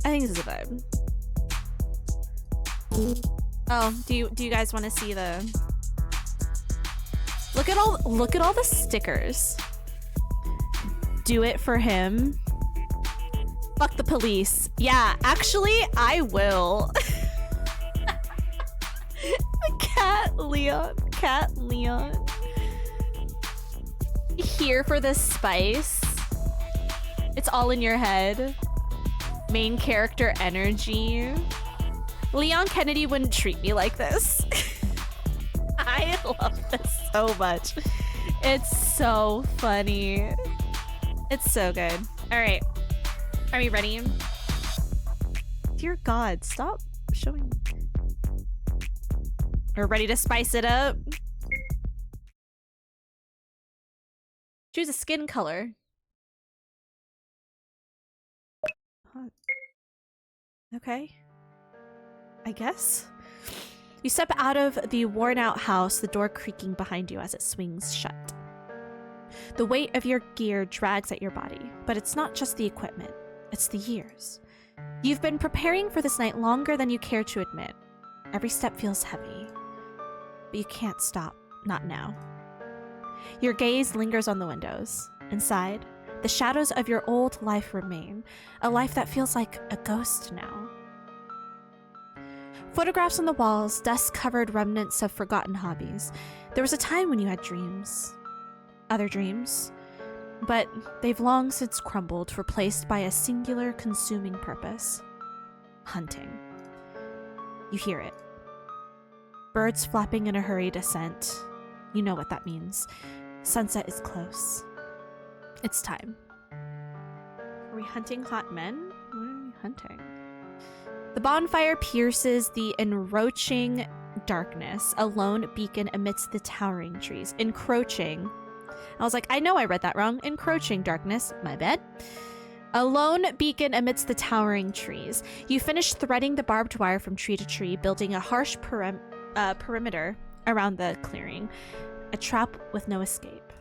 I think this is a vibe. Oh, do you guys want to see the... Look at all the stickers. Do it for him. Fuck the police. Yeah, actually, I will. Cat Leon. Here for the spice. It's all in your head. Main character energy. Leon Kennedy wouldn't treat me like this. I love this so much. It's so funny. It's so good. All right. Are we ready? Dear God, stop showing. We're ready to spice it up. Choose a skin color. Okay. I guess. You step out of the worn-out house, the door creaking behind you as it swings shut. The weight of your gear drags at your body, but it's not just the equipment, it's the years. You've been preparing for this night longer than you care to admit. Every step feels heavy, but you can't stop, not now. Your gaze lingers on the windows. Inside, the shadows of your old life remain, a life that feels like a ghost now. Photographs on the walls, dust-covered remnants of forgotten hobbies. There was a time when you had dreams. Other dreams. But they've long since crumbled, replaced by a singular consuming purpose. Hunting. You hear it. Birds flapping in a hurried ascent. You know what that means. Sunset is close. It's time. Are we hunting hot men? What are we hunting? The bonfire pierces the encroaching darkness. A lone beacon amidst the towering trees. Encroaching. I was like, I know I read that wrong. Encroaching darkness. My bad. A lone beacon amidst the towering trees. You finish threading the barbed wire from tree to tree, building a harsh perimeter around the clearing. A trap with no escape.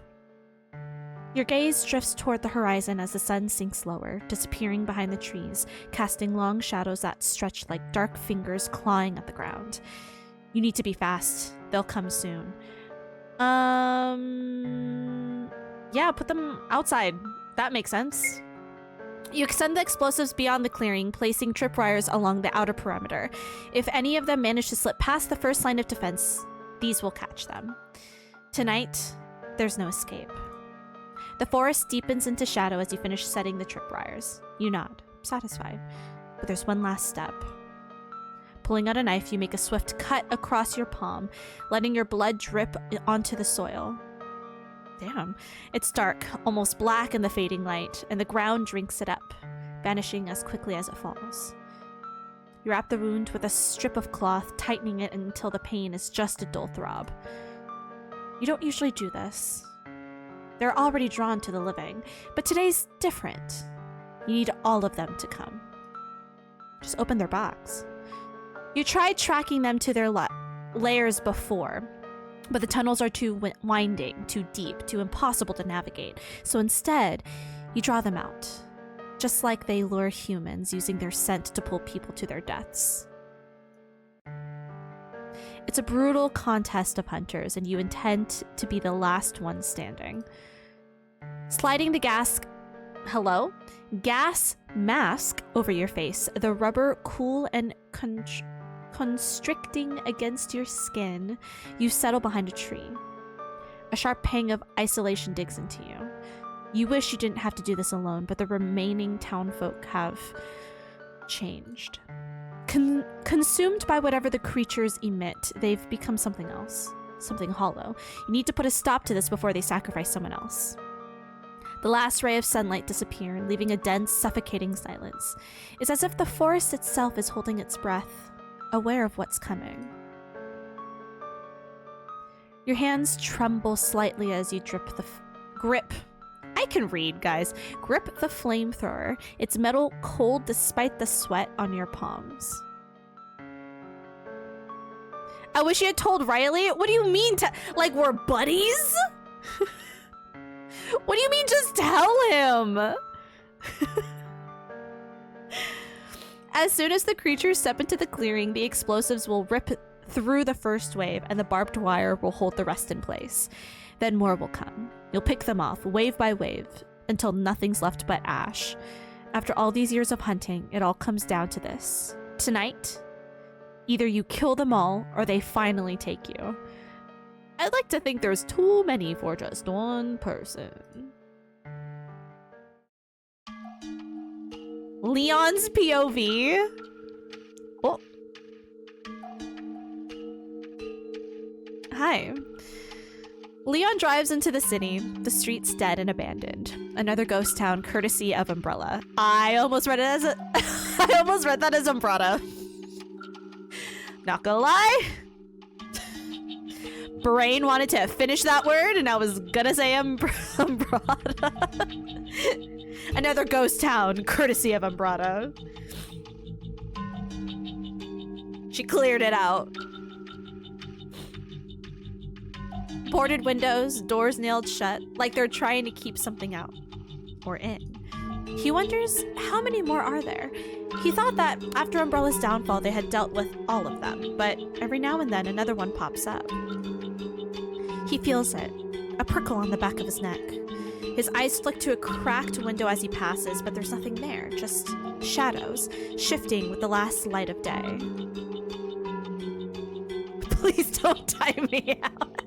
Your gaze drifts toward the horizon as the sun sinks lower, disappearing behind the trees, casting long shadows that stretch like dark fingers clawing at the ground. You need to be fast. They'll come soon. Yeah, put them outside. That makes sense. You extend the explosives beyond the clearing, placing tripwires along the outer perimeter. If any of them manage to slip past the first line of defense, these will catch them. Tonight, there's no escape. The forest deepens into shadow as you finish setting the tripwires. You nod, satisfied. But there's one last step. Pulling out a knife, you make a swift cut across your palm, letting your blood drip onto the soil. Damn. It's dark, almost black in the fading light, and the ground drinks it up, vanishing as quickly as it falls. You wrap the wound with a strip of cloth, tightening it until the pain is just a dull throb. You don't usually do this. They're already drawn to the living, but today's different. You need all of them to come. Just open their box. You tried tracking them to their lairs before, but the tunnels are too winding, too deep, too impossible to navigate. So instead, you draw them out, just like they lure humans, using their scent to pull people to their deaths. It's a brutal contest of hunters, and you intend to be the last one standing. Sliding the gas mask over your face, the rubber cool and constricting against your skin, you settle behind a tree. A sharp pang of isolation digs into you. You wish you didn't have to do this alone, but the remaining townfolk have changed. Consumed by whatever the creatures emit, they've become something else. Something hollow. You need to put a stop to this before they sacrifice someone else. The last ray of sunlight disappears, leaving a dense, suffocating silence. It's as if the forest itself is holding its breath, aware of what's coming. Your hands tremble slightly as you grip. I can read, guys. Grip the flamethrower. Its metal cold despite the sweat on your palms. I wish you had told Riley. What do you mean like we're buddies? What do you mean just tell him? As soon as the creatures step into the clearing, the explosives will rip through the first wave and the barbed wire will hold the rest in place. Then more will come. You'll pick them off, wave by wave, until nothing's left but ash. After all these years of hunting, it all comes down to this. Tonight, either you kill them all or they finally take you. I'd like to think there's too many for just one person. Leon's POV. Oh. Hi. Leon drives into the city, the streets dead and abandoned. Another ghost town courtesy of Umbrella. I almost read it as I almost read that as Umbrella. Not gonna lie. Brain wanted to finish that word and I was gonna say Umbrella. Another ghost town courtesy of Umbrella. She cleared it out. Boarded windows, doors nailed shut, like they're trying to keep something out. Or in. He wonders, how many more are there? He thought that after Umbrella's downfall they had dealt with all of them, but every now and then another one pops up. He feels it, a prickle on the back of his neck. His eyes flick to a cracked window as he passes, but there's nothing there, just shadows, shifting with the last light of day. Please don't time me out.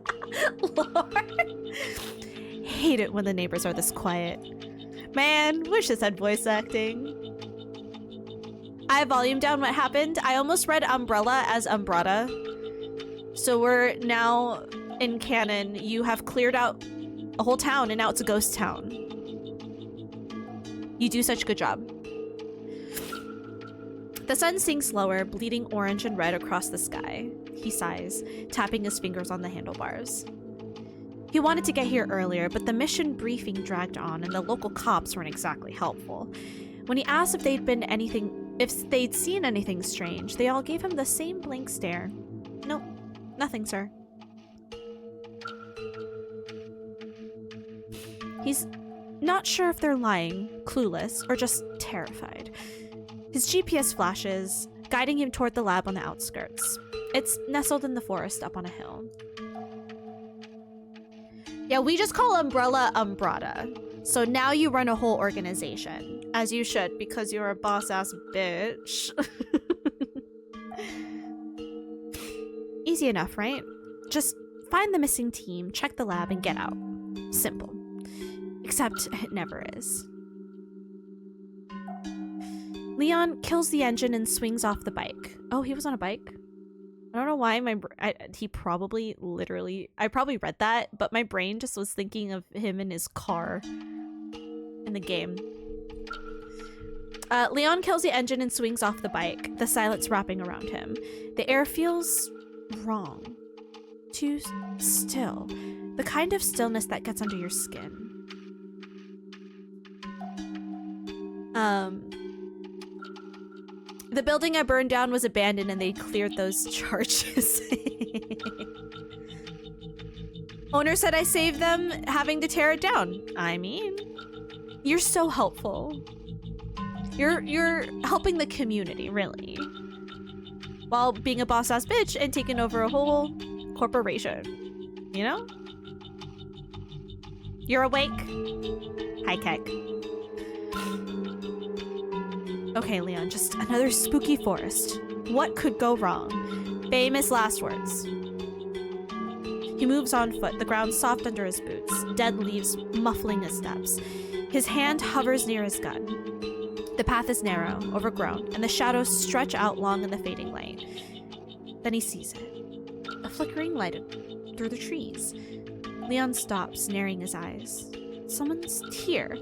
Lord. Hate it when the neighbors are this quiet. Man, wish this had voice acting. I volumed down what happened. I almost read Umbrella as Umbrata. So we're now in canon. You have cleared out a whole town and now it's a ghost town. You do such a good job. The sun sinks lower, bleeding orange and red across the sky. He sighs, tapping his fingers on the handlebars. He wanted to get here earlier, but the mission briefing dragged on and the local cops weren't exactly helpful. When he asked if they'd seen anything strange, they all gave him the same blank stare. Nope, nothing, sir. He's not sure if they're lying, clueless, or just terrified. His GPS flashes, guiding him toward the lab on the outskirts. It's nestled in the forest up on a hill. Yeah, we just call Umbrella Umbrata. So now you run a whole organization. As you should, because you're a boss-ass bitch. Easy enough, right? Just find the missing team, check the lab, and get out. Simple. Except it never is. Leon kills the engine and swings off the bike. Oh, he was on a bike? I don't know why he probably literally, I probably read that, but my brain just was thinking of him in his car in the game. Leon kills the engine and swings off the bike, the silence wrapping around him. The air feels wrong. Too still. The kind of stillness that gets under your skin. The building I burned down was abandoned and they cleared those charges. Owner said I saved them having to tear it down. I mean, you're so helpful. You're helping the community, really. While being a boss-ass bitch and taking over a whole corporation. You know? You're awake? Hi, Keck. Okay, Leon, just another spooky forest. What could go wrong? Famous last words. He moves on foot, the ground soft under his boots, dead leaves muffling his steps. His hand hovers near his gun. The path is narrow, overgrown, and the shadows stretch out long in the fading light. Then he sees it. A flickering light through the trees. Leon stops, narrowing his eyes. Someone's here.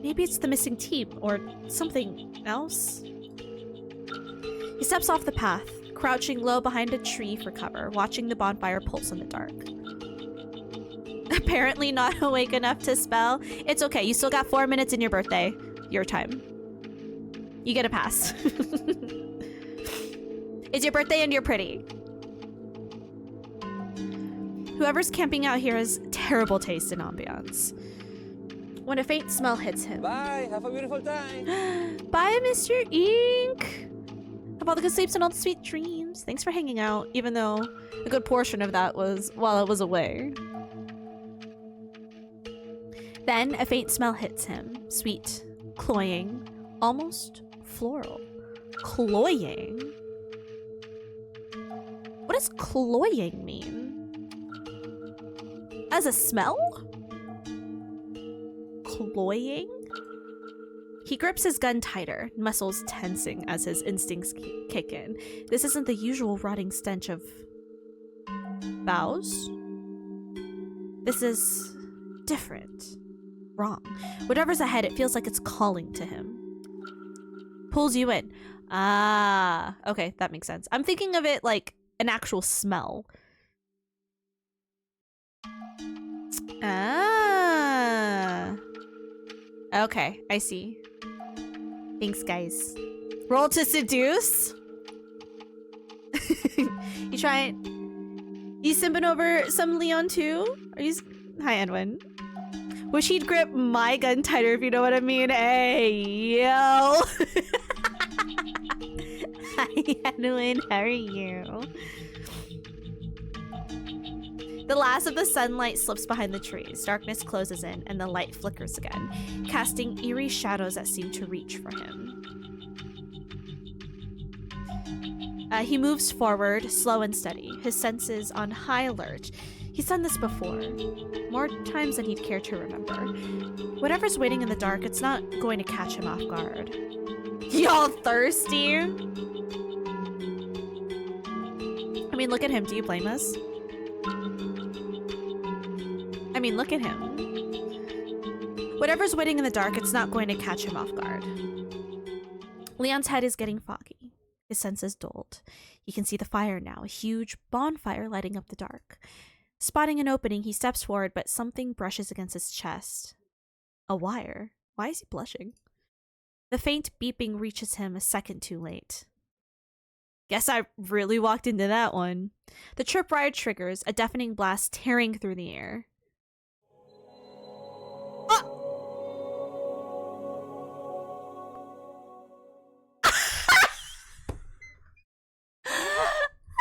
Maybe it's the missing team, or something else? He steps off the path, crouching low behind a tree for cover, watching the bonfire pulse in the dark. Apparently not awake enough to spell. It's okay, you still got 4 minutes in your birthday. Your time. You get a pass. It's your birthday and you're pretty. Whoever's camping out here has terrible taste in ambiance. When a faint smell hits him. Bye, have a beautiful time. Bye, Mr. Ink. all the good sleeps and all the sweet dreams. Thanks for hanging out, even though a good portion of that was while I was away. Then a faint smell hits him. Sweet, cloying, almost floral. Cloying? What does cloying mean? As a smell? Cloying? He grips his gun tighter, muscles tensing as his instincts kick in. This isn't the usual rotting stench of vows. This is different. Wrong. Whatever's ahead, it feels like it's calling to him. Pulls you in. Ah, okay, that makes sense. I'm thinking of it like an actual smell. Ah. Okay, I see. Thanks, guys. Roll to seduce. You try it. You simping over some Leon too? Are you? Hi, Edwin. Wish he'd grip my gun tighter, if you know what I mean. Hey, yo. Hi, Edwin. How are you? The last of the sunlight slips behind the trees. Darkness closes in, and the light flickers again, casting eerie shadows that seem to reach for him. He moves forward, slow and steady, his senses on high alert. He's done this before, more times than he'd care to remember. Whatever's waiting in the dark, it's not going to catch him off guard. Y'all thirsty? I mean, look at him. Do you blame us? I mean, look at him. Whatever's waiting in the dark, it's not going to catch him off guard. Leon's head is getting foggy. His senses dulled. He can see the fire now, a huge bonfire lighting up the dark. Spotting an opening, he steps forward, but something brushes against his chest. A wire. Why is he blushing? The faint beeping reaches him a second too late. Guess I really walked into that one. The tripwire triggers, a deafening blast tearing through the air.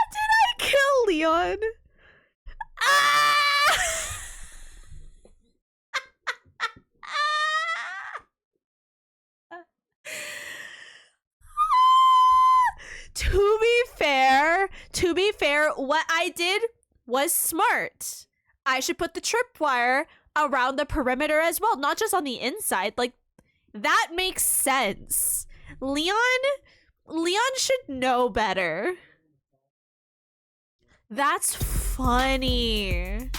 Did I kill Leon? To be fair, what I did was smart. I should put the tripwire around the perimeter as well, not just on the inside. Like, that makes sense. Leon should know better. That's funny.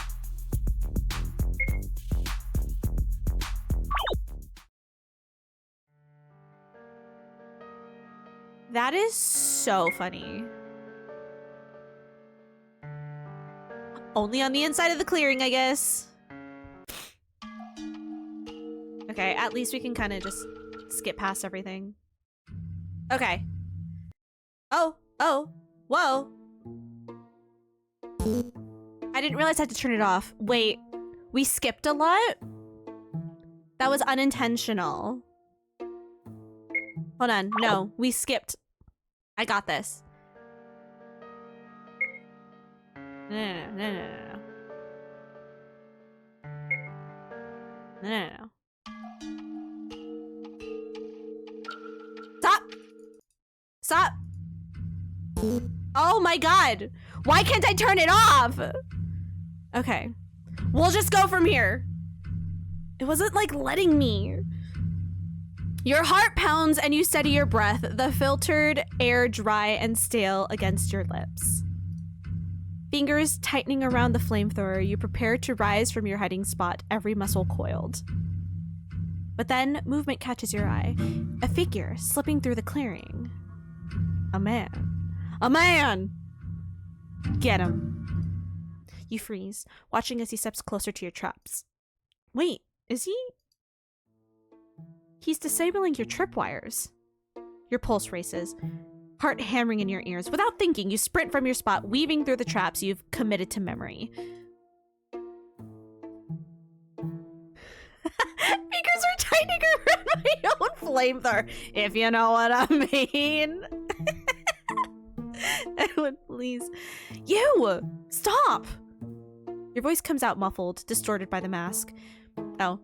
That is so funny. Only on the inside of the clearing, I guess. Okay, at least we can kind of just skip past everything. Okay. Oh, whoa. I didn't realize I had to turn it off. Wait, we skipped a lot? That was unintentional. Hold on, no, we skipped. I got this. No. Stop! Oh my god! Why can't I turn it off? Okay. We'll just go from here. It wasn't like letting me. Your heart pounds and you steady your breath, the filtered air dry and stale against your lips. Fingers tightening around the flamethrower, you prepare to rise from your hiding spot, every muscle coiled. But then, movement catches your eye. A figure slipping through the clearing. A man. A man! Get him. You freeze, watching as he steps closer to your traps. Wait, is he? He's disabling your tripwires. Your pulse races, heart hammering in your ears. Without thinking, you sprint from your spot, weaving through the traps you've committed to memory. Fingers are tightening around my own flamethrower, if you know what I mean. Edwin, please. You! Stop! Your voice comes out muffled, distorted by the mask. Oh.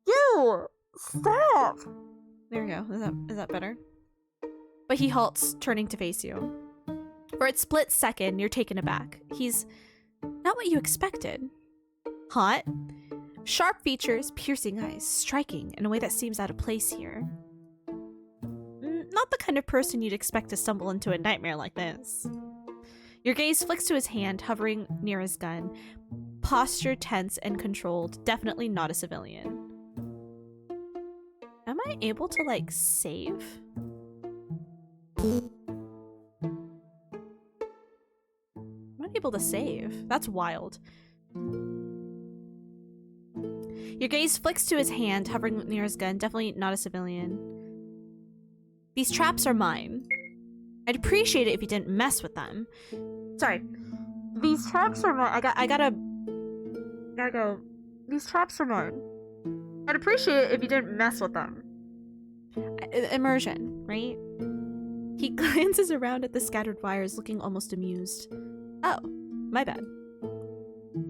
You! Stop! There we go. Is that better? But he halts, turning to face you. For a split second, you're taken aback. He's not what you expected. Hot, sharp features, piercing eyes, striking in a way that seems out of place here. Not the kind of person you'd expect to stumble into a nightmare like this. Your gaze flicks to his hand, hovering near his gun. Posture tense and controlled, definitely not a civilian. Am I able to, like, save? I'm not able to save. That's wild. Your gaze flicks to his hand, hovering near his gun. Definitely not a civilian. These traps are mine. I'd appreciate it if you didn't mess with them. Sorry. These traps are mine. I gotta go. These traps are mine. I'd appreciate it if you didn't mess with them. Immersion, right? He glances around at the scattered wires, looking almost amused. Oh, my bad.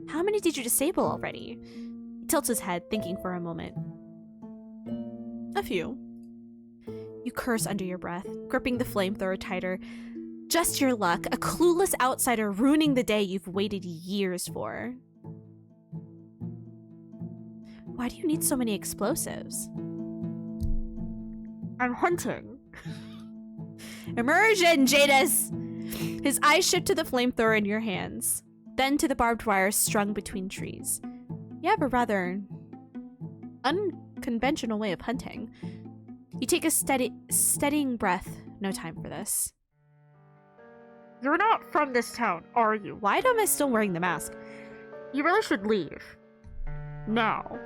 How many did you disable already? He tilts his head, thinking for a moment. A few. You curse under your breath, gripping the flamethrower tighter. Just your luck, a clueless outsider ruining the day you've waited years for. Why do you need so many explosives? I'm hunting. Immersion, Jadis! His eyes shift to the flamethrower in your hands, then to the barbed wire strung between trees. You have a rather unconventional way of hunting. You take a steadying breath. No time for this. You're not from this town, are you? Why am I still wearing the mask? You really should leave. Now.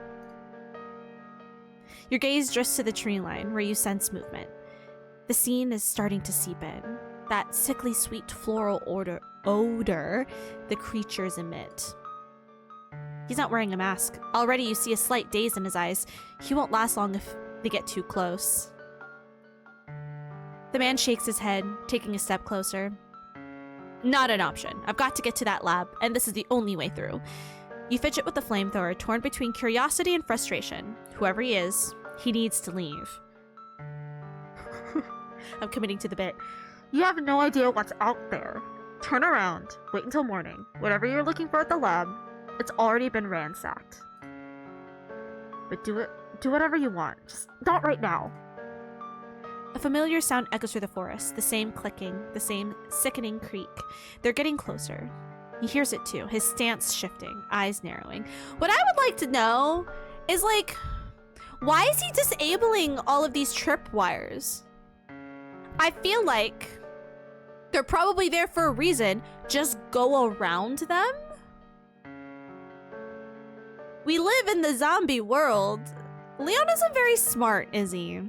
Your gaze drifts to the tree line, where you sense movement. The scene is starting to seep in. That sickly sweet floral odor the creatures emit. He's not wearing a mask. Already you see a slight daze in his eyes. He won't last long if they get too close. The man shakes his head, taking a step closer. Not an option. I've got to get to that lab, and this is the only way through. You fidget with the flamethrower, torn between curiosity and frustration. Whoever he is, he needs to leave. I'm committing to the bit. You have no idea what's out there. Turn around. Wait until morning. Whatever you're looking for at the lab, it's already been ransacked. But do whatever you want. Just not right now. A familiar sound echoes through the forest. The same clicking, the same sickening creak. They're getting closer. He hears it too, his stance shifting, eyes narrowing. What I would like to know is, like, why is he disabling all of these tripwires? I feel like they're probably there for a reason. Just go around them? We live in the zombie world. Leon isn't very smart, is he?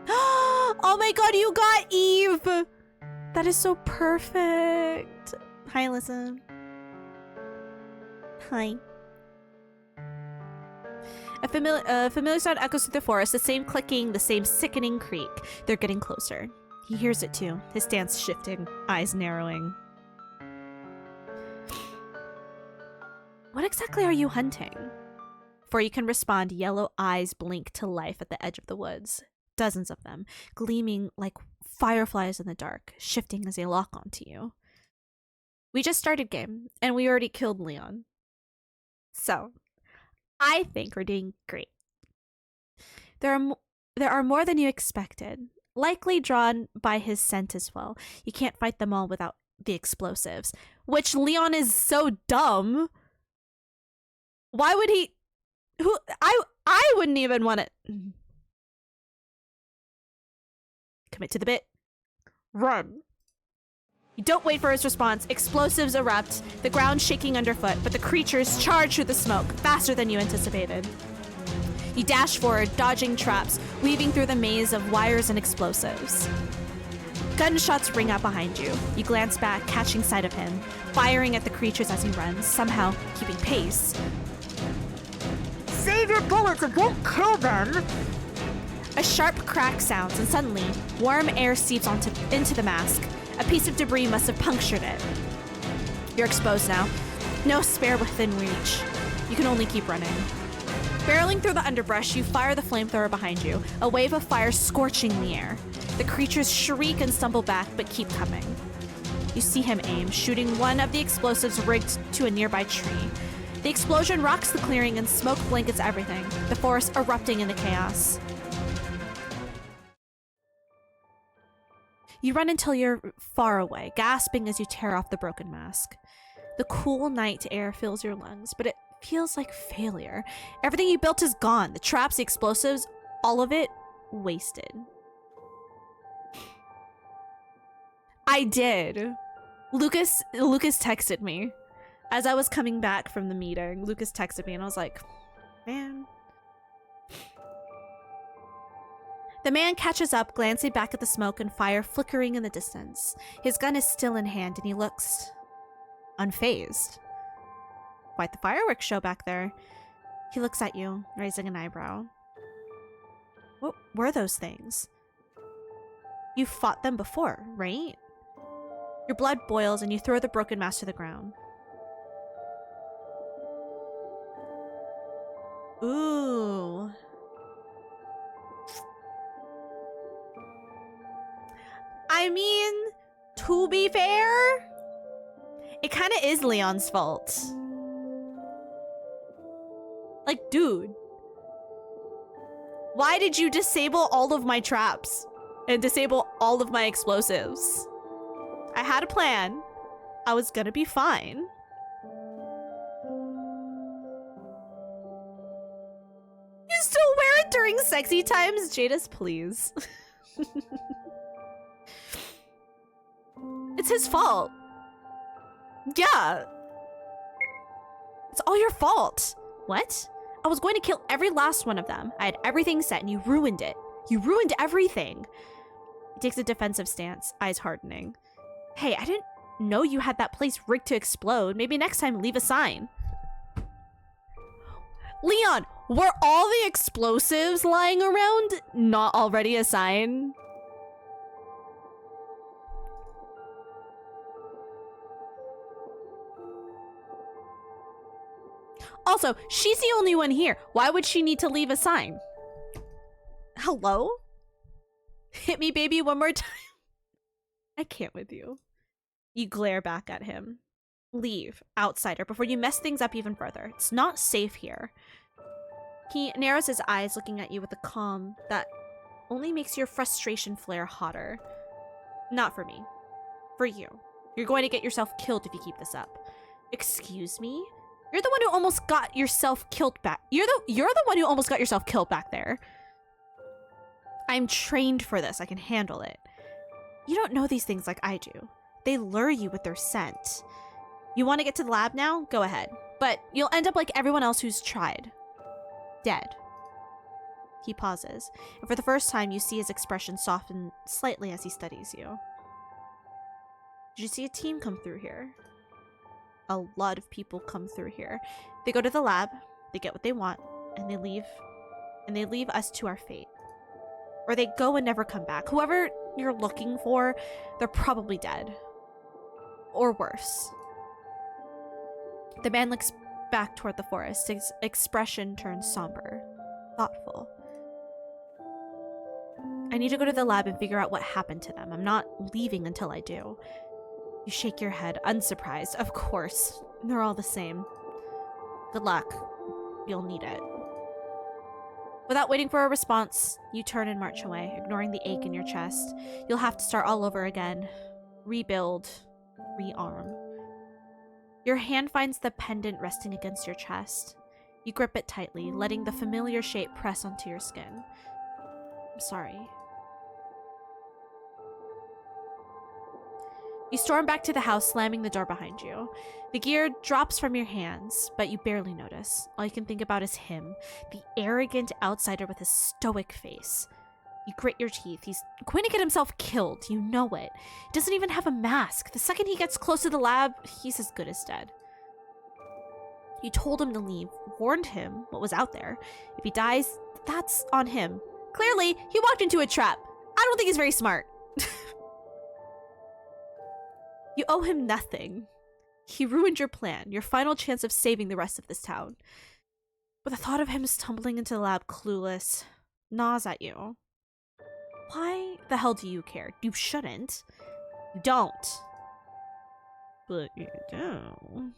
Oh my god, you got Eve! That is so perfect. Hi, Alyssa. Hi. A familiar sound echoes through the forest, the same clicking, the same sickening creak. They're getting closer. He hears it too, his stance shifting, eyes narrowing. What exactly are you hunting? Before you can respond, yellow eyes blink to life at the edge of the woods. Dozens of them, gleaming like fireflies in the dark, shifting as they lock onto you. We just started game, and we already killed Leon. So, I think we're doing great. There are more than you expected, likely drawn by his scent as well. You can't fight them all without the explosives, which Leon is so dumb. Why would he? I wouldn't even want it. Commit to the bit. Run. You don't wait for his response. Explosives erupt, the ground shaking underfoot, but the creatures charge through the smoke faster than you anticipated. You dash forward, dodging traps, weaving through the maze of wires and explosives. Gunshots ring out behind you. You glance back, catching sight of him, firing at the creatures as he runs, somehow keeping pace. Save your bullets, it won't kill them! A sharp crack sounds, and suddenly, warm air seeps into the mask. A piece of debris must have punctured it. You're exposed now. No spare within reach. You can only keep running. Barreling through the underbrush, you fire the flamethrower behind you, a wave of fire scorching the air. The creatures shriek and stumble back, but keep coming. You see him aim, shooting one of the explosives rigged to a nearby tree. The explosion rocks the clearing and smoke blankets everything, the forest erupting into chaos. You run until you're far away, gasping as you tear off the broken mask. The cool night air fills your lungs, but it feels like failure. Everything you built is gone. The traps, the explosives, all of it wasted. I did. Lucas texted me. As I was coming back from the meeting, Lucas texted me and I was like, man. The man catches up, glancing back at the smoke and fire flickering in the distance. His gun is still in hand and he looks unfazed. Quite the fireworks show back there. He looks at you, raising an eyebrow. What were those things? You fought them before, right? Your blood boils and you throw the broken mask to the ground. Ooh. I mean, to be fair, it kind of is Leon's fault. Like, dude, why did you disable all of my traps and disable all of my explosives? I had a plan. I was gonna be fine. You still wear it during sexy times? Jadis, please. It's his fault. Yeah. It's all your fault. What? I was going to kill every last one of them. I had everything set and you ruined it. You ruined everything. He takes a defensive stance, eyes hardening. Hey, I didn't know you had that place rigged to explode. Maybe next time leave a sign. Leon, were all the explosives lying around not already a sign? Also, she's the only one here. Why would she need to leave a sign? Hello? Hit me, baby, one more time. I can't with you. You glare back at him. Leave, outsider, before you mess things up even further. It's not safe here. He narrows his eyes, looking at you with a calm that only makes your frustration flare hotter. Not for me. For you. You're going to get yourself killed if you keep this up. Excuse me? You're the one who almost got yourself killed back. You're the one who almost got yourself killed back there. I'm trained for this. I can handle it. You don't know these things like I do. They lure you with their scent. You want to get to the lab now? Go ahead. But you'll end up like everyone else who's tried. Dead. He pauses, and for the first time you see his expression soften slightly as he studies you. Did you see a team come through here? A lot of people come through here. They go to the lab, they get what they want, and they leave us to our fate. Or they go and never come back. Whoever you're looking for, they're probably dead. Or worse. The man looks back toward the forest. His expression turns somber, thoughtful. I need to go to the lab and figure out what happened to them. I'm not leaving until I do. You shake your head, unsurprised. Of course. They're all the same. Good luck. You'll need it. Without waiting for a response, you turn and march away, ignoring the ache in your chest. You'll have to start all over again. Rebuild. Rearm. Your hand finds the pendant resting against your chest. You grip it tightly, letting the familiar shape press onto your skin. I'm sorry. You storm back to the house, slamming the door behind you. The gear drops from your hands, but you barely notice. All you can think about is him, the arrogant outsider with his stoic face. You grit your teeth. He's going to get himself killed. You know it. He doesn't even have a mask. The second he gets close to the lab, he's as good as dead. You told him to leave, warned him what was out there. If he dies, that's on him. Clearly, he walked into a trap. I don't think he's very smart. You owe him nothing. He ruined your plan, your final chance of saving the rest of this town. But the thought of him stumbling into the lab clueless gnaws at you. Why the hell do you care? You shouldn't. You don't. But you do.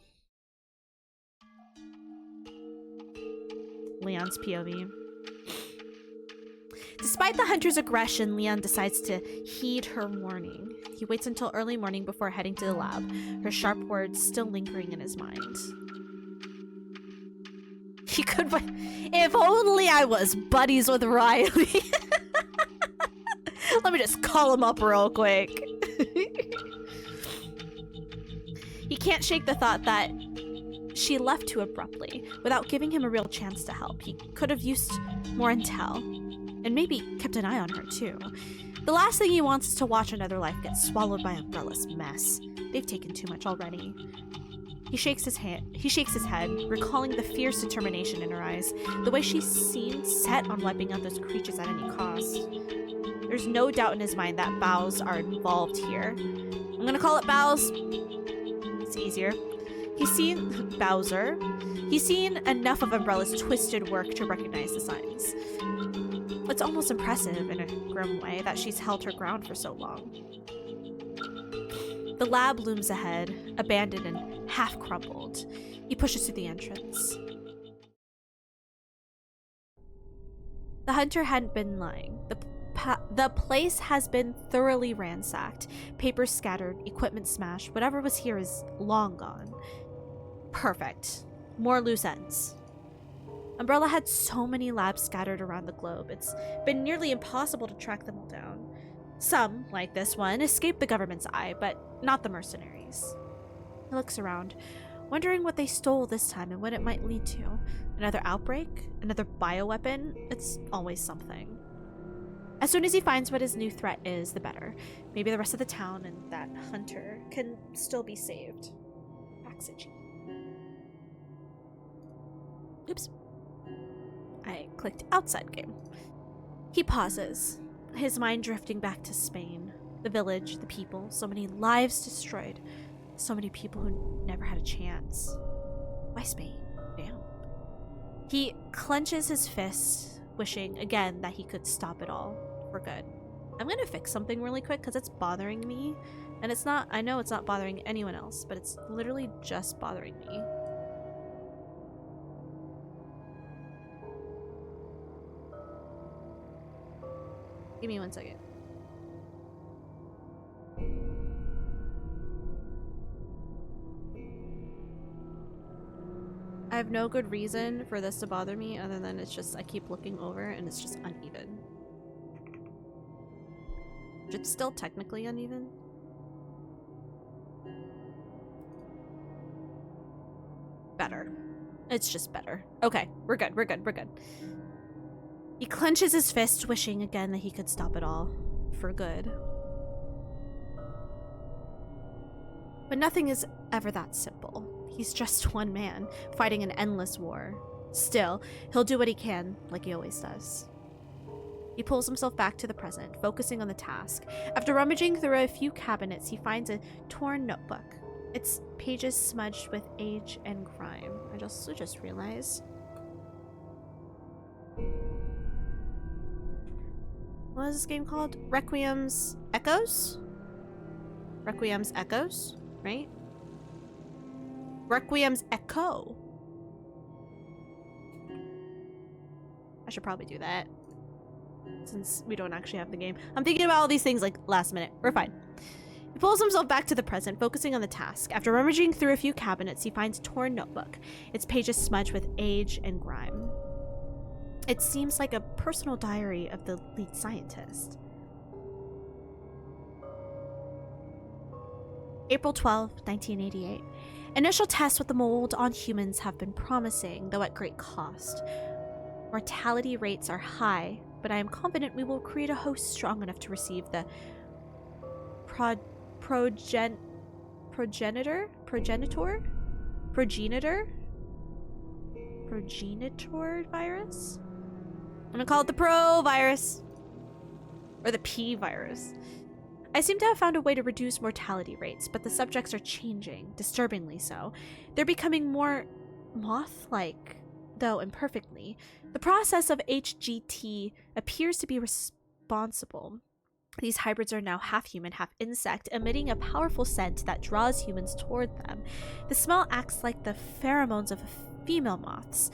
Leon's POV. Despite the hunter's aggression, Leon decides to heed her warning. He waits until early morning before heading to the lab, her sharp words still lingering in his mind. He could... If only I was buddies with Riley. Let me just call him up real quick. He can't shake the thought that she left too abruptly, without giving him a real chance to help. He could have used more intel, and maybe kept an eye on her too. The last thing he wants is to watch another life get swallowed by Umbrella's mess. They've taken too much already. He shakes his head, recalling the fierce determination in her eyes, the way she seemed set on wiping out those creatures at any cost. There's no doubt in his mind that bows are involved here. I'm gonna call it bows. It's easier. He's seen Bowser. He's seen enough of Umbrella's twisted work to recognize the signs. It's almost impressive in a grim way that she's held her ground for so long. The lab looms ahead, abandoned and half crumpled. He pushes through the entrance. The hunter hadn't been lying. The place has been thoroughly ransacked. Papers scattered, equipment smashed. Whatever was here is long gone. Perfect. More loose ends. Umbrella had so many labs scattered around the globe. It's been nearly impossible to track them all down. Some, like this one, escaped the government's eye, but not the mercenaries. He looks around, wondering what they stole this time and what it might lead to. Another outbreak? Another bioweapon? It's always something. As soon as he finds what his new threat is, the better. Maybe the rest of the town and that hunter can still be saved. Oxygen. Oops. I clicked outside game. He pauses, his mind drifting back to Spain. The village, the people, so many lives destroyed. So many people who never had a chance. Why Spain? Damn. He clenches his fist, wishing again that he could stop it all for good. I'm gonna fix something really quick because it's bothering me. And it's not, I know it's not bothering anyone else, but it's literally just bothering me. Give me 1 second. I have no good reason for this to bother me other than it's just I keep looking over and it's just uneven. It's still technically uneven. Better. It's just better. Okay, we're good, we're good, we're good. He clenches his fist, wishing again that he could stop it all. For good. But nothing is ever that simple. He's just one man, fighting an endless war. Still, he'll do what he can, like he always does. He pulls himself back to the present, focusing on the task. After rummaging through a few cabinets, he finds a torn notebook. Its pages smudged with age and grime. I just realized. What is this game called? Requiem's Echoes? Requiem's Echoes, right? Requiem's Echo. I should probably do that, since we don't actually have the game. I'm thinking about all these things like last minute. We're fine. He pulls himself back to the present, focusing on the task. After rummaging through a few cabinets, he finds a torn notebook, its pages smudged with age and grime. It seems like a personal diary of the lead scientist. April 12, 1988. Initial tests with the mold on humans have been promising, though at great cost. Mortality rates are high, but I am confident we will create a host strong enough to receive the progenitor virus? I'm gonna call it the Pro virus. Or the P virus. I seem to have found a way to reduce mortality rates, but the subjects are changing, disturbingly so. They're becoming more moth-like, though imperfectly. The process of HGT appears to be responsible. These hybrids are now half human, half insect, emitting a powerful scent that draws humans toward them. The smell acts like the pheromones of female moths,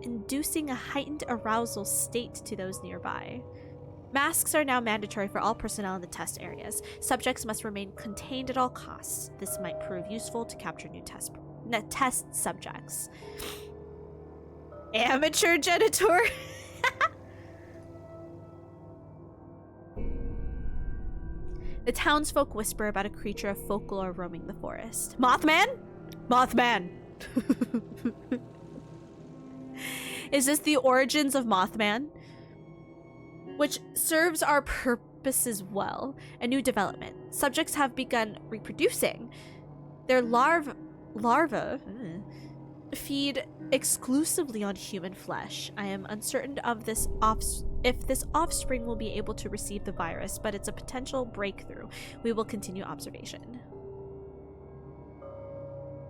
inducing a heightened arousal state to those nearby. Masks are now mandatory for all personnel in the test areas. Subjects must remain contained at all costs. This might prove useful to capture new test subjects. Amateur janitor. The townsfolk whisper about a creature of folklore roaming the forest. Mothman? Mothman. Is this the origins of Mothman? Which serves our purposes well. A new development. Subjects have begun reproducing. Their larvae feed exclusively on human flesh. I am uncertain of if this offspring will be able to receive the virus, but it's a potential breakthrough. We will continue observation.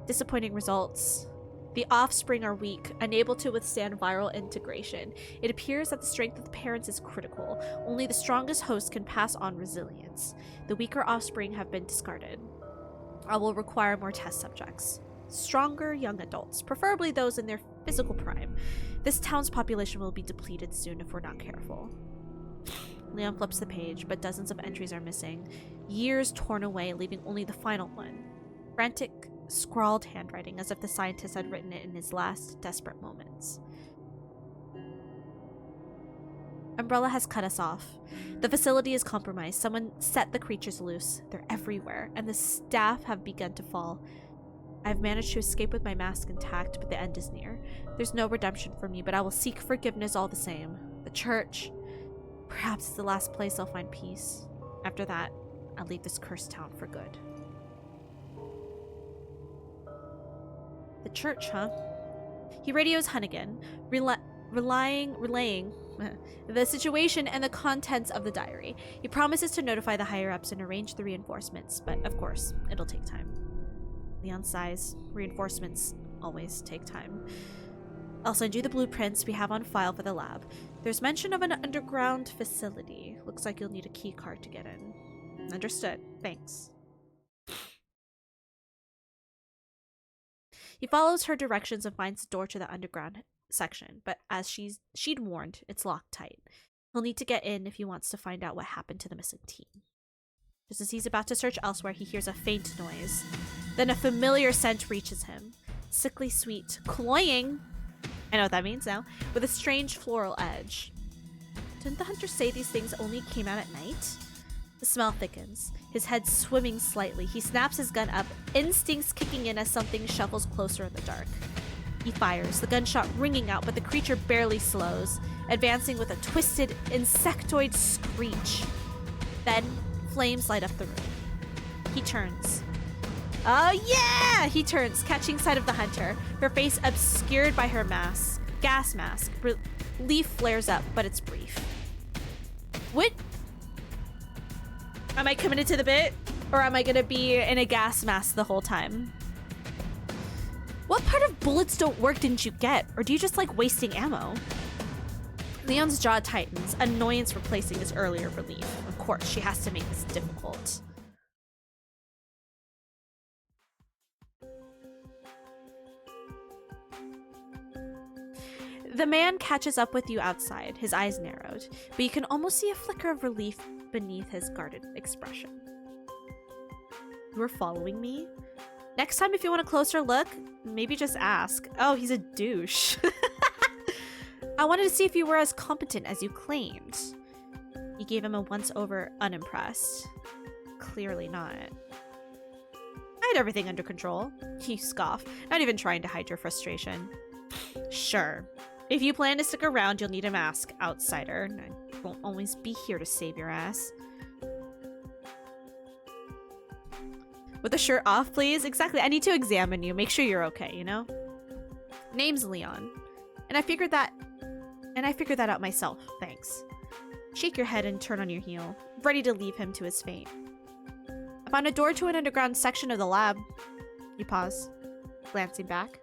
Disappointing results. The offspring are weak, unable to withstand viral integration. It appears that the strength of the parents is critical. Only the strongest host can pass on resilience. The weaker offspring have been discarded. I will require more test subjects. Stronger young adults, preferably those in their physical prime. This town's population will be depleted soon if we're not careful. Leon flips the page, but dozens of entries are missing. Years torn away, leaving only the final one. Frantic, scrawled handwriting, as if the scientist had written it in his last desperate moments. Umbrella has cut us off. The facility is compromised. Someone set the creatures loose. They're everywhere, and the staff have begun to fall. I've managed to escape with my mask intact, but the end is near. There's no redemption for me, but I will seek forgiveness all the same. The church. Perhaps it's the last place I'll find peace. After that, I'll leave this cursed town for good. The church, huh? He radios Hunnigan, relaying the situation and the contents of the diary. He promises to notify the higher-ups and arrange the reinforcements, but of course, it'll take time. Leon sighs. Reinforcements always take time. I'll send you the blueprints we have on file for the lab. There's mention of an underground facility. Looks like you'll need a key card to get in. Understood. Thanks. He follows her directions and finds the door to the underground section, but as she'd warned, it's locked tight. He'll need to get in if he wants to find out what happened to the missing team. Just as he's about to search elsewhere, he hears a faint noise. Then a familiar scent reaches him. Sickly sweet, cloying, I know what that means now, with a strange floral edge. Didn't the hunter say these things only came out at night? The smell thickens, his head swimming slightly. He snaps his gun up, instincts kicking in as something shuffles closer in the dark. He fires, the gunshot ringing out, but the creature barely slows, advancing with a twisted, insectoid screech. Then, flames light up the room. He turns. Oh yeah! He turns, catching sight of the hunter, her face obscured by her mask. Gas mask. Relief flares up, but it's brief. What? Am I committed to the bit? Or am I gonna be in a gas mask the whole time? What part of bullets don't work didn't you get? Or do you just like wasting ammo? Leon's jaw tightens, annoyance replacing his earlier relief. Of course, she has to make this difficult. The man catches up with you outside, his eyes narrowed, but you can almost see a flicker of relief beneath his guarded expression. You were following me? Next time if you want a closer look, maybe just ask. Oh, he's a douche. I wanted to see if you were as competent as you claimed. You gave him a once-over unimpressed. Clearly not. I had everything under control. You scoff, not even trying to hide your frustration. Sure. If you plan to stick around, you'll need a mask, outsider. I won't always be here to save your ass. With the shirt off, please? Exactly. I need to examine you. Make sure you're okay, you know? Name's Leon. And I figured that out myself. Thanks. Shake your head and turn on your heel, ready to leave him to his fate. I found a door to an underground section of the lab. You pause, glancing back.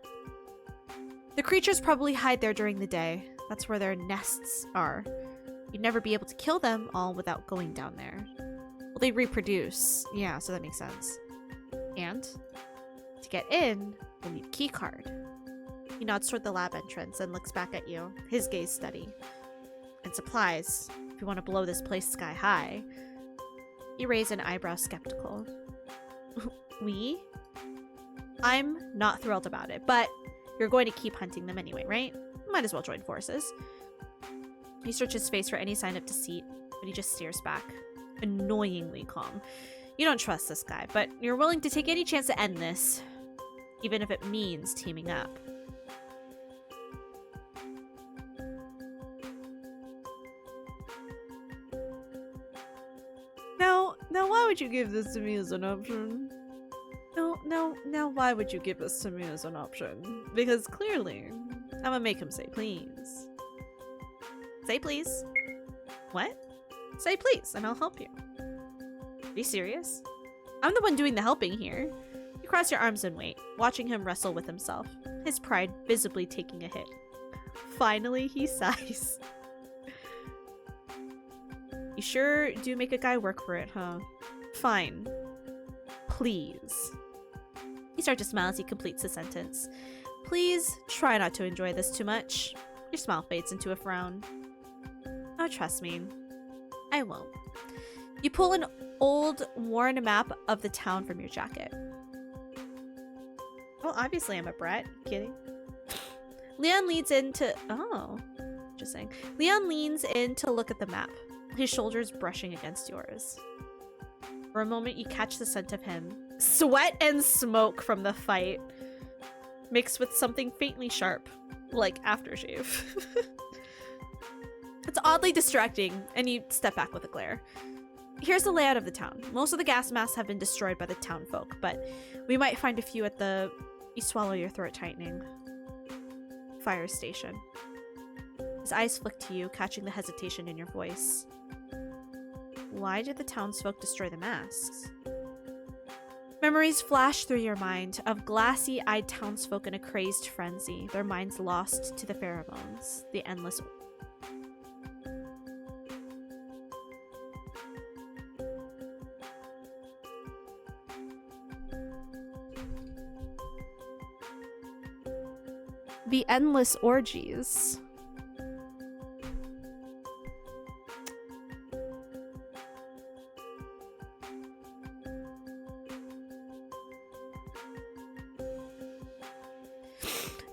The creatures probably hide there during the day. That's where their nests are. You'd never be able to kill them all without going down there. Well, they reproduce. Yeah, so that makes sense. And to get in, you'll need a key card. He nods toward the lab entrance and looks back at you, his gaze steady. And supplies, if you want to blow this place sky high. You raise an eyebrow skeptical. We? I'm not thrilled about it, but you're going to keep hunting them anyway, right? Might as well join forces. He searches his face for any sign of deceit, but he just stares back, annoyingly calm. You don't trust this guy, but you're willing to take any chance to end this, even if it means teaming up. Now why would you give this to me as an option? Now why would you give this to me as an option? Because clearly, I'm gonna make him say please. Say please. What? Say please, and I'll help you. Are you serious? I'm the one doing the helping here. You cross your arms and wait, watching him wrestle with himself, his pride visibly taking a hit. Finally, he sighs. You sure do make a guy work for it, huh? Fine. Please. You start to smile as he completes the sentence. Please try not to enjoy this too much. Your smile fades into a frown. Oh, trust me. I won't. You pull an old, worn map of the town from your jacket. Well, obviously I'm a brat. Kidding. Leon leads in to... Oh. Interesting. Leon leans in to look at the map, his shoulders brushing against yours. For a moment, you catch the scent of him. Sweat and smoke from the fight, mixed with something faintly sharp, like aftershave. It's oddly distracting, and you step back with a glare. Here's the layout of the town. Most of the gas masks have been destroyed by the town folk, but we might find a few at the... You swallow your throat tightening. Fire station. His eyes flick to you, catching the hesitation in your voice. Why did the townsfolk destroy the masks? Memories flash through your mind of glassy-eyed townsfolk in a crazed frenzy, their minds lost to the pheromones, the endless... The endless orgies.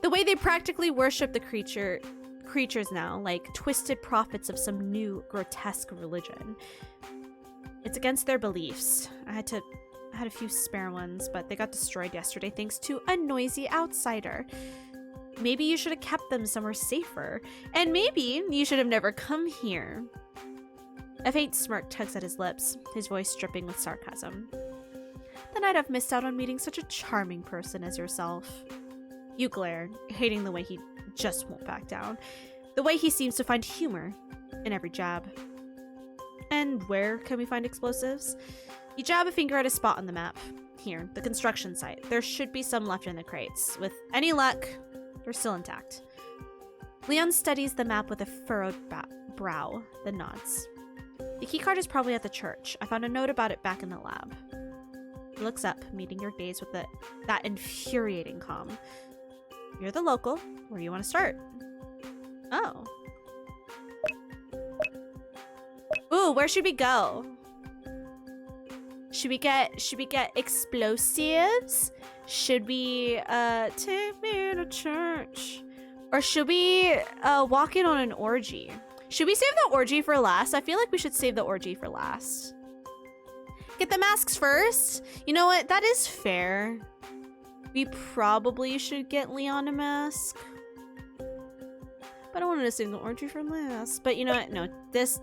The way they practically worship the creatures now, like twisted prophets of some new grotesque religion. It's against their beliefs. I had a few spare ones, but they got destroyed yesterday thanks to a noisy outsider. Maybe you should have kept them somewhere safer. And maybe you should have never come here. A faint smirk tugs at his lips, his voice dripping with sarcasm. Then I'd have missed out on meeting such a charming person as yourself. You glare, hating the way he just won't back down. The way he seems to find humor in every jab. And where can we find explosives? You jab a finger at a spot on the map. Here, the construction site. There should be some left in the crates. With any luck, they're still intact. Leon studies the map with a furrowed brow, then nods. The keycard is probably at the church. I found a note about it back in the lab. He looks up, meeting your gaze with that infuriating calm. You're the local. Where do you want to start? Oh. Ooh, where should we go? Should we get explosives? Should we take me to church? Or should we walk in on an orgy? Should we save the orgy for last? I feel like we should save the orgy for last. Get the masks first? You know what? That is fair. We probably should get Leon a mask. But I don't want to save the orgy for last. But you know what? No, this...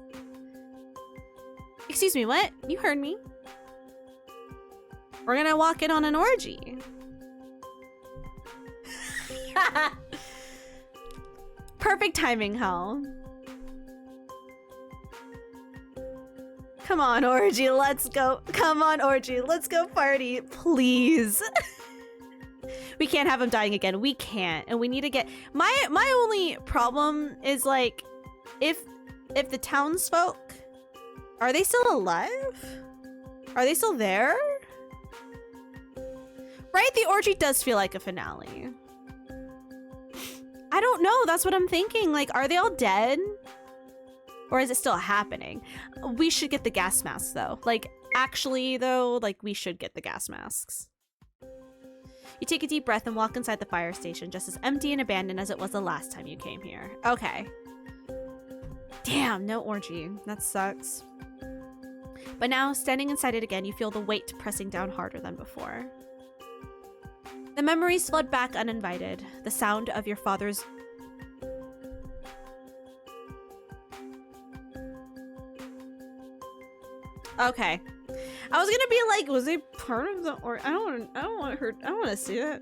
Excuse me, what? You heard me. We're gonna walk in on an orgy. Perfect timing, Hal. Come on, orgy, let's go. Come on, orgy, let's go party, please. We can't have him dying again. We can't, and we need to get. My only problem is like, if the townsfolk, are they still alive? Are they still there? Right, the orgy does feel like a finale. I don't know. That's what I'm thinking. Like, are they all dead? Or is it still happening? We should get the gas masks, though. Like, actually, though, like, we should get the gas masks. You take a deep breath and walk inside the fire station, just as empty and abandoned as it was the last time you came here. Okay. Damn, no orgy. That sucks. But now, standing inside it again, you feel the weight pressing down harder than before. The memories flood back uninvited. The sound of your father's... Okay. I was gonna be like, was it part of the... Or I don't want to see that.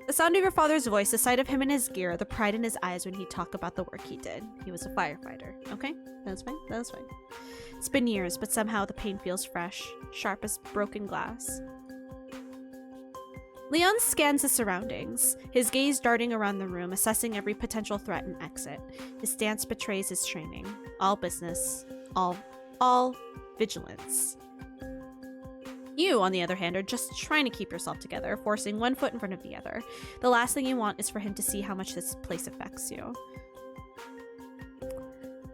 The sound of your father's voice, the sight of him in his gear, the pride in his eyes when he talked about the work he did. He was a firefighter. Okay, that's fine. That's fine. It's been years, but somehow the pain feels fresh, sharp as broken glass. Leon scans his surroundings, his gaze darting around the room, assessing every potential threat and exit. His stance betrays his training. All business, all vigilance. You, on the other hand, are just trying to keep yourself together, forcing one foot in front of the other. The last thing you want is for him to see how much this place affects you.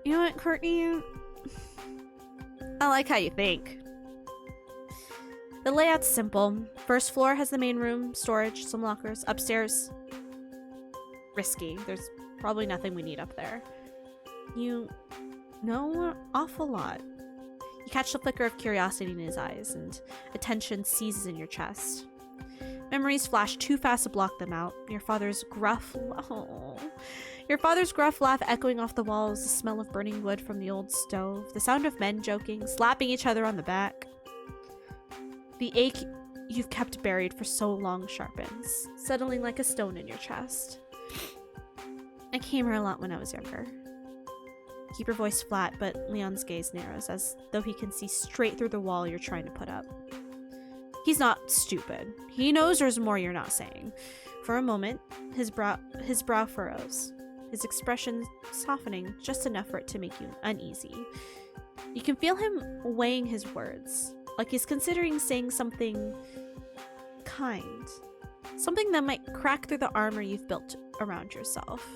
You know what, Courtney? I like how you think. The layout's simple. First floor has the main room, storage, some lockers. Upstairs, risky. There's probably nothing we need up there. You know an awful lot. You catch the flicker of curiosity in his eyes, and attention seizes in your chest. Memories flash too fast to block them out. Your father's gruff laugh echoing off the walls, the smell of burning wood from the old stove, the sound of men joking, slapping each other on the back. The ache you've kept buried for so long sharpens, settling like a stone in your chest. I came here a lot when I was younger. Keep your voice flat, but Leon's gaze narrows, as though he can see straight through the wall you're trying to put up. He's not stupid. He knows there's more you're not saying. For a moment, his brow furrows, his expression softening just enough for it to make you uneasy. You can feel him weighing his words, like he's considering saying something kind. Something that might crack through the armor you've built around yourself.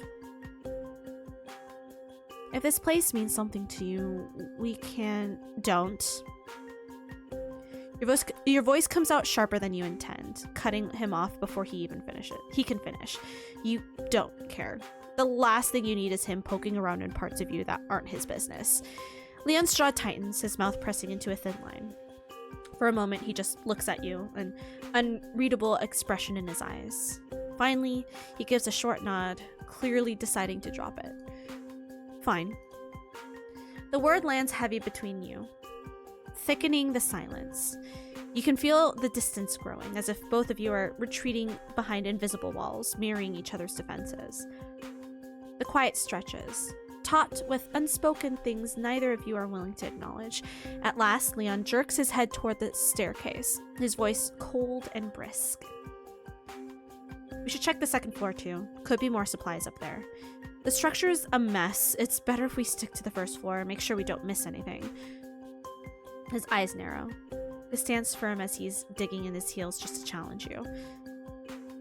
If this place means something to you, we can... Don't. Your voice comes out sharper than you intend, cutting him off before he even finishes. He can finish. You don't care. The last thing you need is him poking around in parts of you that aren't his business. Leon's jaw tightens, his mouth pressing into a thin line. For a moment, he just looks at you, an unreadable expression in his eyes. Finally, he gives a short nod, clearly deciding to drop it. Fine. The word lands heavy between you, thickening the silence. You can feel the distance growing, as if both of you are retreating behind invisible walls, mirroring each other's defenses. The quiet stretches, taut with unspoken things neither of you are willing to acknowledge. At last, Leon jerks his head toward the staircase, his voice cold and brisk. We should check the second floor too. Could be more supplies up there. The structure's a mess. It's better if we stick to the first floor and make sure we don't miss anything. His eyes narrow. His stance firm as he's digging in his heels just to challenge you.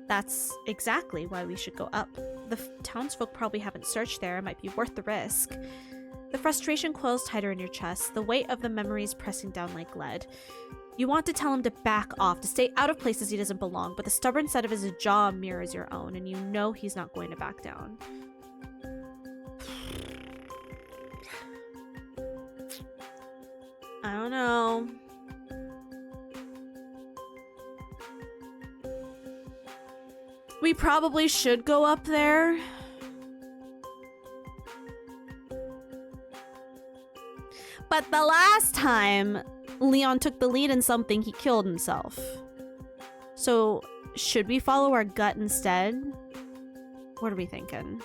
That's exactly why we should go up. The townsfolk probably haven't searched there. It might be worth the risk. The frustration coils tighter in your chest, the weight of the memories pressing down like lead. You want to tell him to back off, to stay out of places he doesn't belong, but the stubborn set of his jaw mirrors your own, and you know he's not going to back down. I don't know. We probably should go up there. But the last time Leon took the lead in something, he killed himself. So, should we follow our gut instead? What are we thinking?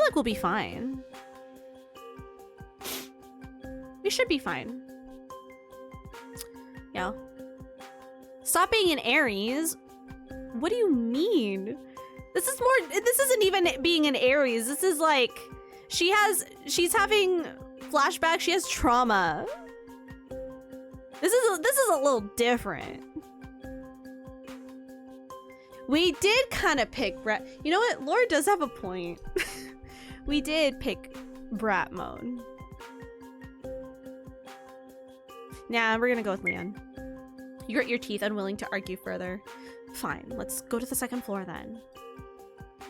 feel like we'll be fine. We should be fine. Yeah. Stop being an Aries. What do you mean? This isn't even being an Aries. This is like, she's having flashbacks. She has trauma. This is a little different. We did kind of pick Brat. You know what? Laura does have a point. We did pick Brat mode. Nah, we're gonna go with Leon. You grit your teeth, unwilling to argue further. Fine, let's go to the second floor then.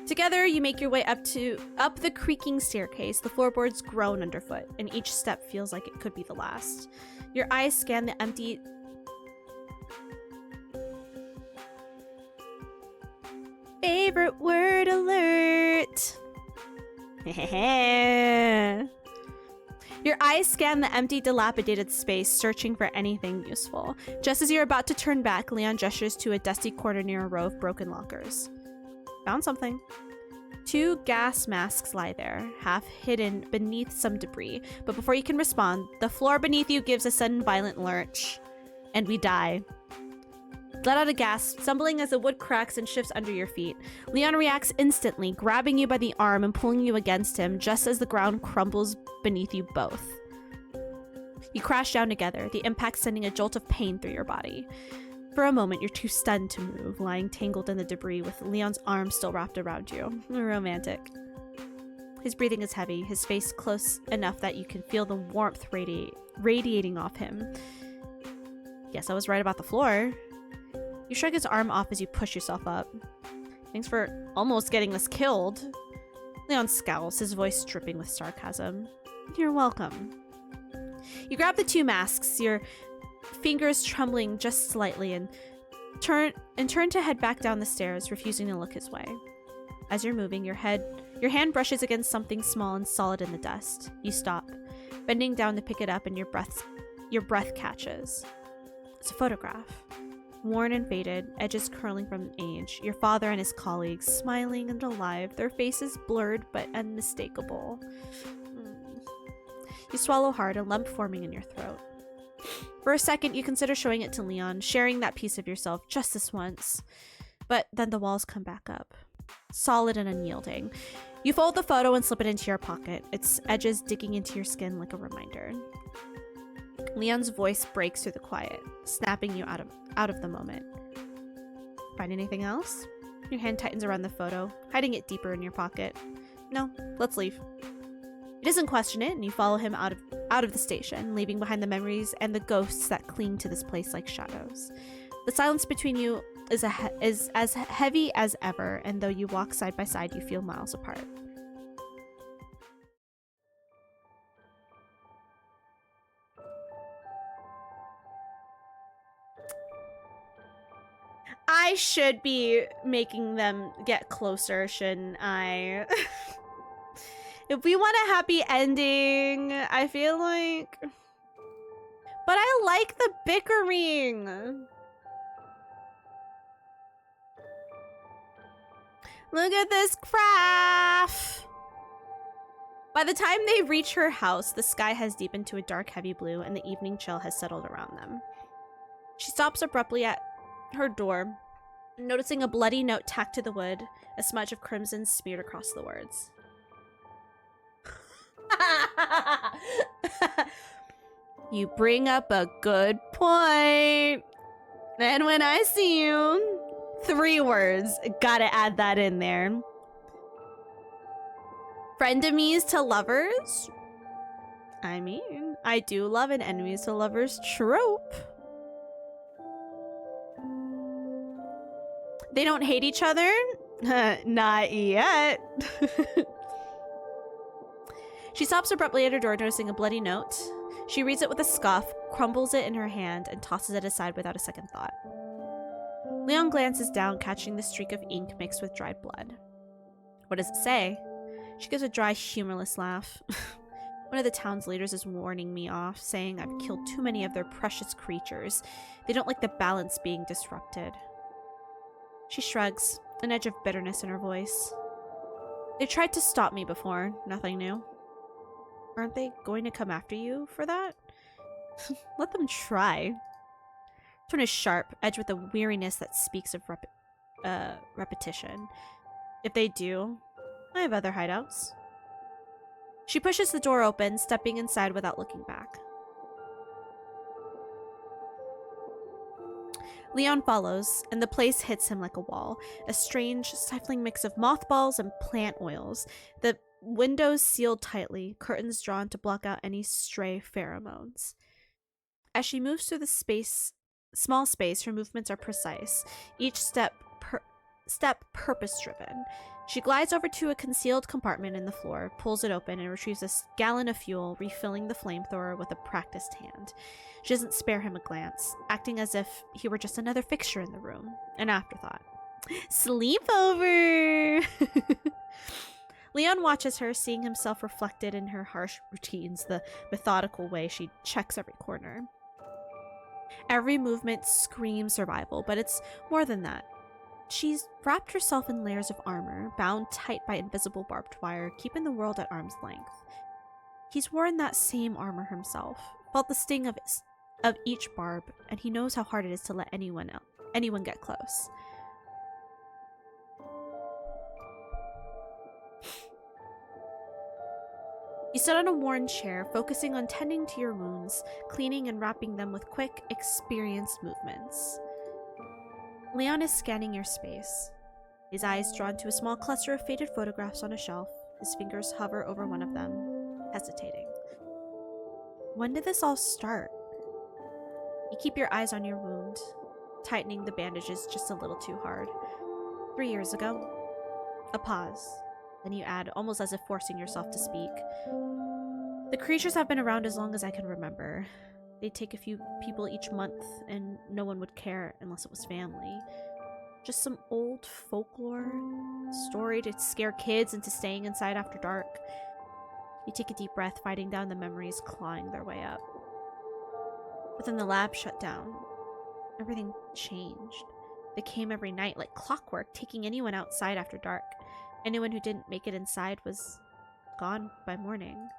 Together, you make your way up the creaking staircase. The floorboards groan underfoot, and each step feels like it could be the last. Your eyes scan the empty... Favorite word alert! Your eyes scan the empty, dilapidated space, searching for anything useful. Just as you're about to turn back, Leon gestures to a dusty corner near a row of broken lockers. Found something. 2 gas masks lie there, half hidden beneath some debris. But before you can respond, the floor beneath you gives a sudden violent lurch, and we die. Let out a gasp, stumbling as the wood cracks and shifts under your feet. Leon reacts instantly, grabbing you by the arm and pulling you against him just as the ground crumbles beneath you both. You crash down together, the impact sending a jolt of pain through your body. For a moment, you're too stunned to move, lying tangled in the debris with Leon's arm still wrapped around you. Romantic. His breathing is heavy, his face close enough that you can feel the warmth radiating off him. Yes, I was right about the floor. You shrug his arm off as you push yourself up. Thanks for almost getting us killed. Leon scowls, his voice dripping with sarcasm. You're welcome. You grab the 2 masks, your fingers trembling just slightly, and turn to head back down the stairs, refusing to look his way. As you're moving, your hand brushes against something small and solid in the dust. You stop, bending down to pick it up, and your breath catches. It's a photograph. Worn and faded, edges curling from age. Your father and his colleagues, smiling and alive, their faces blurred but unmistakable. You swallow hard, a lump forming in your throat. For a second, you consider showing it to Leon, sharing that piece of yourself just this once. But then the walls come back up, solid and unyielding. You fold the photo and slip it into your pocket, its edges digging into your skin like a reminder. Leon's voice breaks through the quiet, snapping you out of the moment. Find anything else? Your hand tightens around the photo, hiding it deeper in your pocket. No, let's leave. He doesn't question it, and you follow him out of the station, leaving behind the memories and the ghosts that cling to this place like shadows. The silence between you is as heavy as ever, and though you walk side by side, you feel miles apart. I should be making them get closer, shouldn't I? If we want a happy ending, I feel like... But I like the bickering. Look at this craft. By the time they reach her house, the sky has deepened to a dark, heavy blue, and the evening chill has settled around them. She stops abruptly at her door, noticing a bloody note tacked to the wood, a smudge of crimson smeared across the words. You bring up a good point. And when I see you, 3 words. Gotta add that in there. Frenemies to lovers? I mean, I do love an enemies to lovers trope. They don't hate each other? Not yet. She stops abruptly at her door, noticing a bloody note. She reads it with a scoff, crumbles it in her hand, and tosses it aside without a second thought. Leon glances down, catching the streak of ink mixed with dried blood. What does it say? She gives a dry, humorless laugh. One of the town's leaders is warning me off, saying I've killed too many of their precious creatures. They don't like the balance being disrupted. She shrugs, an edge of bitterness in her voice. They tried to stop me before. Nothing new. Aren't they going to come after you for that? Let them try. Tone is sharp, edged with a weariness that speaks of repetition. If they do, I have other hideouts. She pushes the door open, stepping inside without looking back. Leon follows, and the place hits him like a wall. A strange, stifling mix of mothballs and plant oils. The windows sealed tightly, curtains drawn to block out any stray pheromones. As she moves through the small space, her movements are precise, each step purpose-driven. She glides over to a concealed compartment in the floor, pulls it open, and retrieves a gallon of fuel, refilling the flamethrower with a practiced hand. She doesn't spare him a glance, acting as if he were just another fixture in the room, an afterthought. Sleepover! Leon watches her, seeing himself reflected in her harsh routines, the methodical way she checks every corner. Every movement screams survival, but it's more than that. She's wrapped herself in layers of armor, bound tight by invisible barbed wire, keeping the world at arm's length. He's worn that same armor himself, felt the sting of each barb, and he knows how hard it is to let anyone get close. You sit on a worn chair, focusing on tending to your wounds, cleaning and wrapping them with quick, experienced movements. Leon is scanning your space, his eyes drawn to a small cluster of faded photographs on a shelf. His fingers hover over one of them, hesitating. When did this all start? You keep your eyes on your wound, tightening the bandages just a little too hard. 3 years ago. A pause. Then you add, almost as if forcing yourself to speak. The creatures have been around as long as I can remember. They'd take a few people each month, and no one would care unless it was family. Just some old folklore story to scare kids into staying inside after dark. You take a deep breath, fighting down the memories clawing their way up. But then the lab shut down. Everything changed. They came every night like clockwork, taking anyone outside after dark. Anyone who didn't make it inside was gone by morning.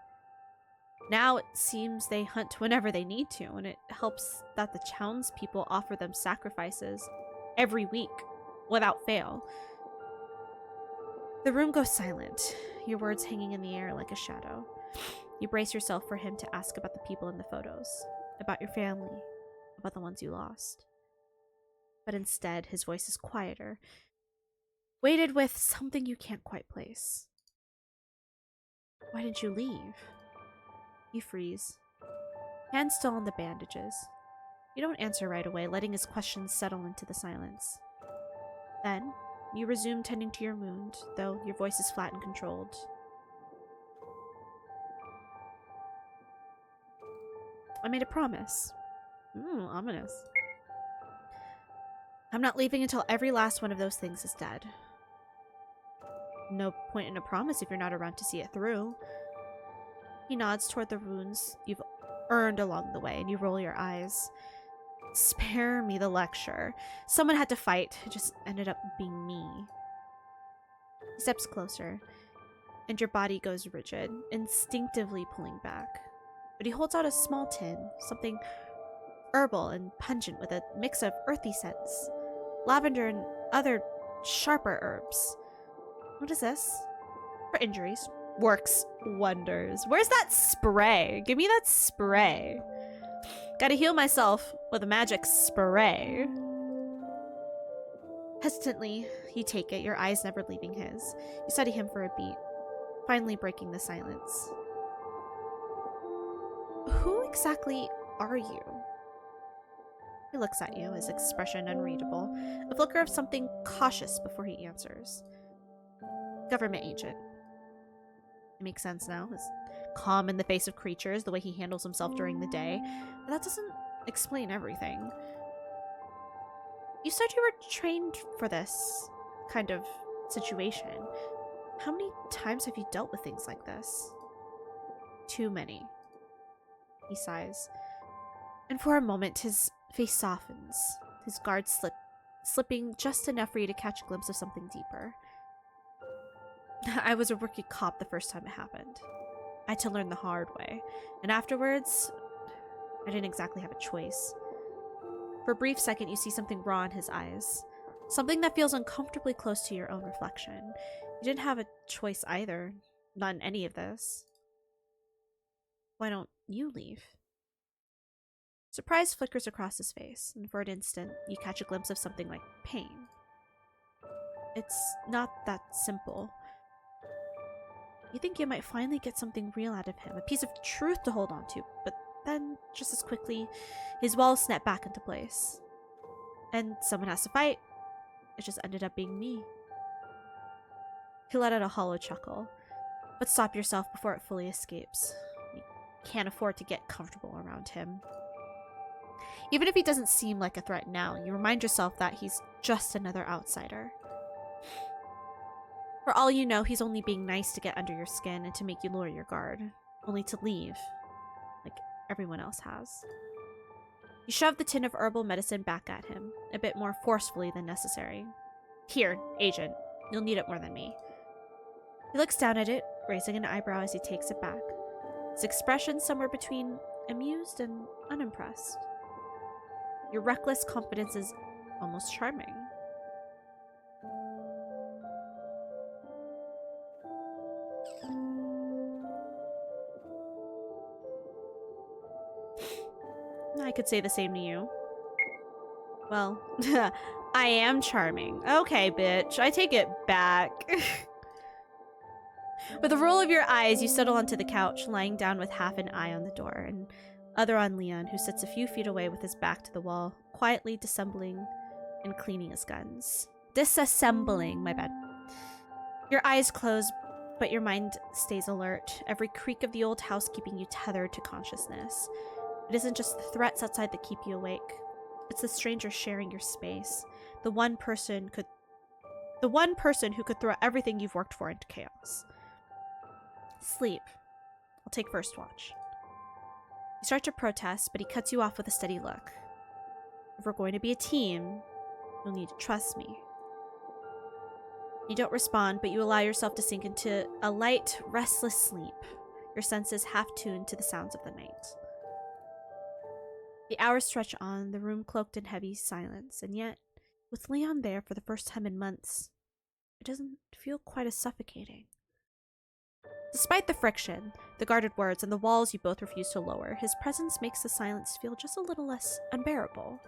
Now it seems they hunt whenever they need to, and it helps that the townspeople offer them sacrifices every week, without fail. The room goes silent, your words hanging in the air like a shadow. You brace yourself for him to ask about the people in the photos, about your family, about the ones you lost. But instead, his voice is quieter, weighted with something you can't quite place. Why did you leave? You freeze, hands still on the bandages. You don't answer right away, letting his questions settle into the silence. Then, you resume tending to your wound, though your voice is flat and controlled. I made a promise. Ominous. I'm not leaving until every last one of those things is dead. No point in a promise if you're not around to see it through. He nods toward the wounds you've earned along the way, and you roll your eyes. Spare me the lecture. Someone had to fight. It just ended up being me. He steps closer, and your body goes rigid, instinctively pulling back. But he holds out a small tin, something herbal and pungent with a mix of earthy scents, lavender and other sharper herbs. What is this? For injuries. Works wonders. Where's that spray? Give me that spray. Gotta heal myself with a magic spray. Hesitantly, you take it, your eyes never leaving his. You study him for a beat, finally breaking the silence. Who exactly are you? He looks at you, his expression unreadable, a flicker of something cautious before he answers. Government agent. It makes sense now. His calm in the face of creatures, the way he handles himself during the day. But that doesn't explain everything. You said you were trained for this kind of situation. How many times have you dealt with things like this? Too many. He sighs. And for a moment, his face softens, his guard slipping just enough for you to catch a glimpse of something deeper. I was a rookie cop the first time it happened. I had to learn the hard way. And afterwards, I didn't exactly have a choice. For a brief second, you see something raw in his eyes. Something that feels uncomfortably close to your own reflection. You didn't have a choice either. Not in any of this. Why don't you leave? Surprise flickers across his face, and for an instant, you catch a glimpse of something like pain. It's not that simple. You think you might finally get something real out of him, a piece of truth to hold on to, but then, just as quickly, his walls snap back into place. And someone has to fight. It just ended up being me. You let out a hollow chuckle, but stop yourself before it fully escapes. You can't afford to get comfortable around him. Even if he doesn't seem like a threat now, you remind yourself that he's just another outsider. For all you know, he's only being nice to get under your skin and to make you lower your guard, only to leave, like everyone else has. You shove the tin of herbal medicine back at him, a bit more forcefully than necessary. Here, agent. You'll need it more than me. He looks down at it, raising an eyebrow as he takes it back. His expression somewhere between amused and unimpressed. Your reckless confidence is almost charming. I could say the same to you. Well, I am charming. Okay, bitch. I take it back. With a roll of your eyes, you settle onto the couch, lying down with half an eye on the door, and other on Leon, who sits a few feet away with his back to the wall, quietly disassembling and cleaning his guns. Disassembling, my bad. Your eyes close, but your mind stays alert, every creak of the old house keeping you tethered to consciousness. It isn't just the threats outside that keep you awake. It's the stranger sharing your space. The one person who could throw everything you've worked for into chaos. Sleep. I'll take first watch. You start to protest, but he cuts you off with a steady look. If we're going to be a team, you'll need to trust me. You don't respond, but you allow yourself to sink into a light, restless sleep, your senses half tuned to the sounds of the night. The hours stretch on, the room cloaked in heavy silence, and yet, with Leon there for the first time in months, it doesn't feel quite as suffocating. Despite the friction, the guarded words, and the walls you both refuse to lower, his presence makes the silence feel just a little less unbearable.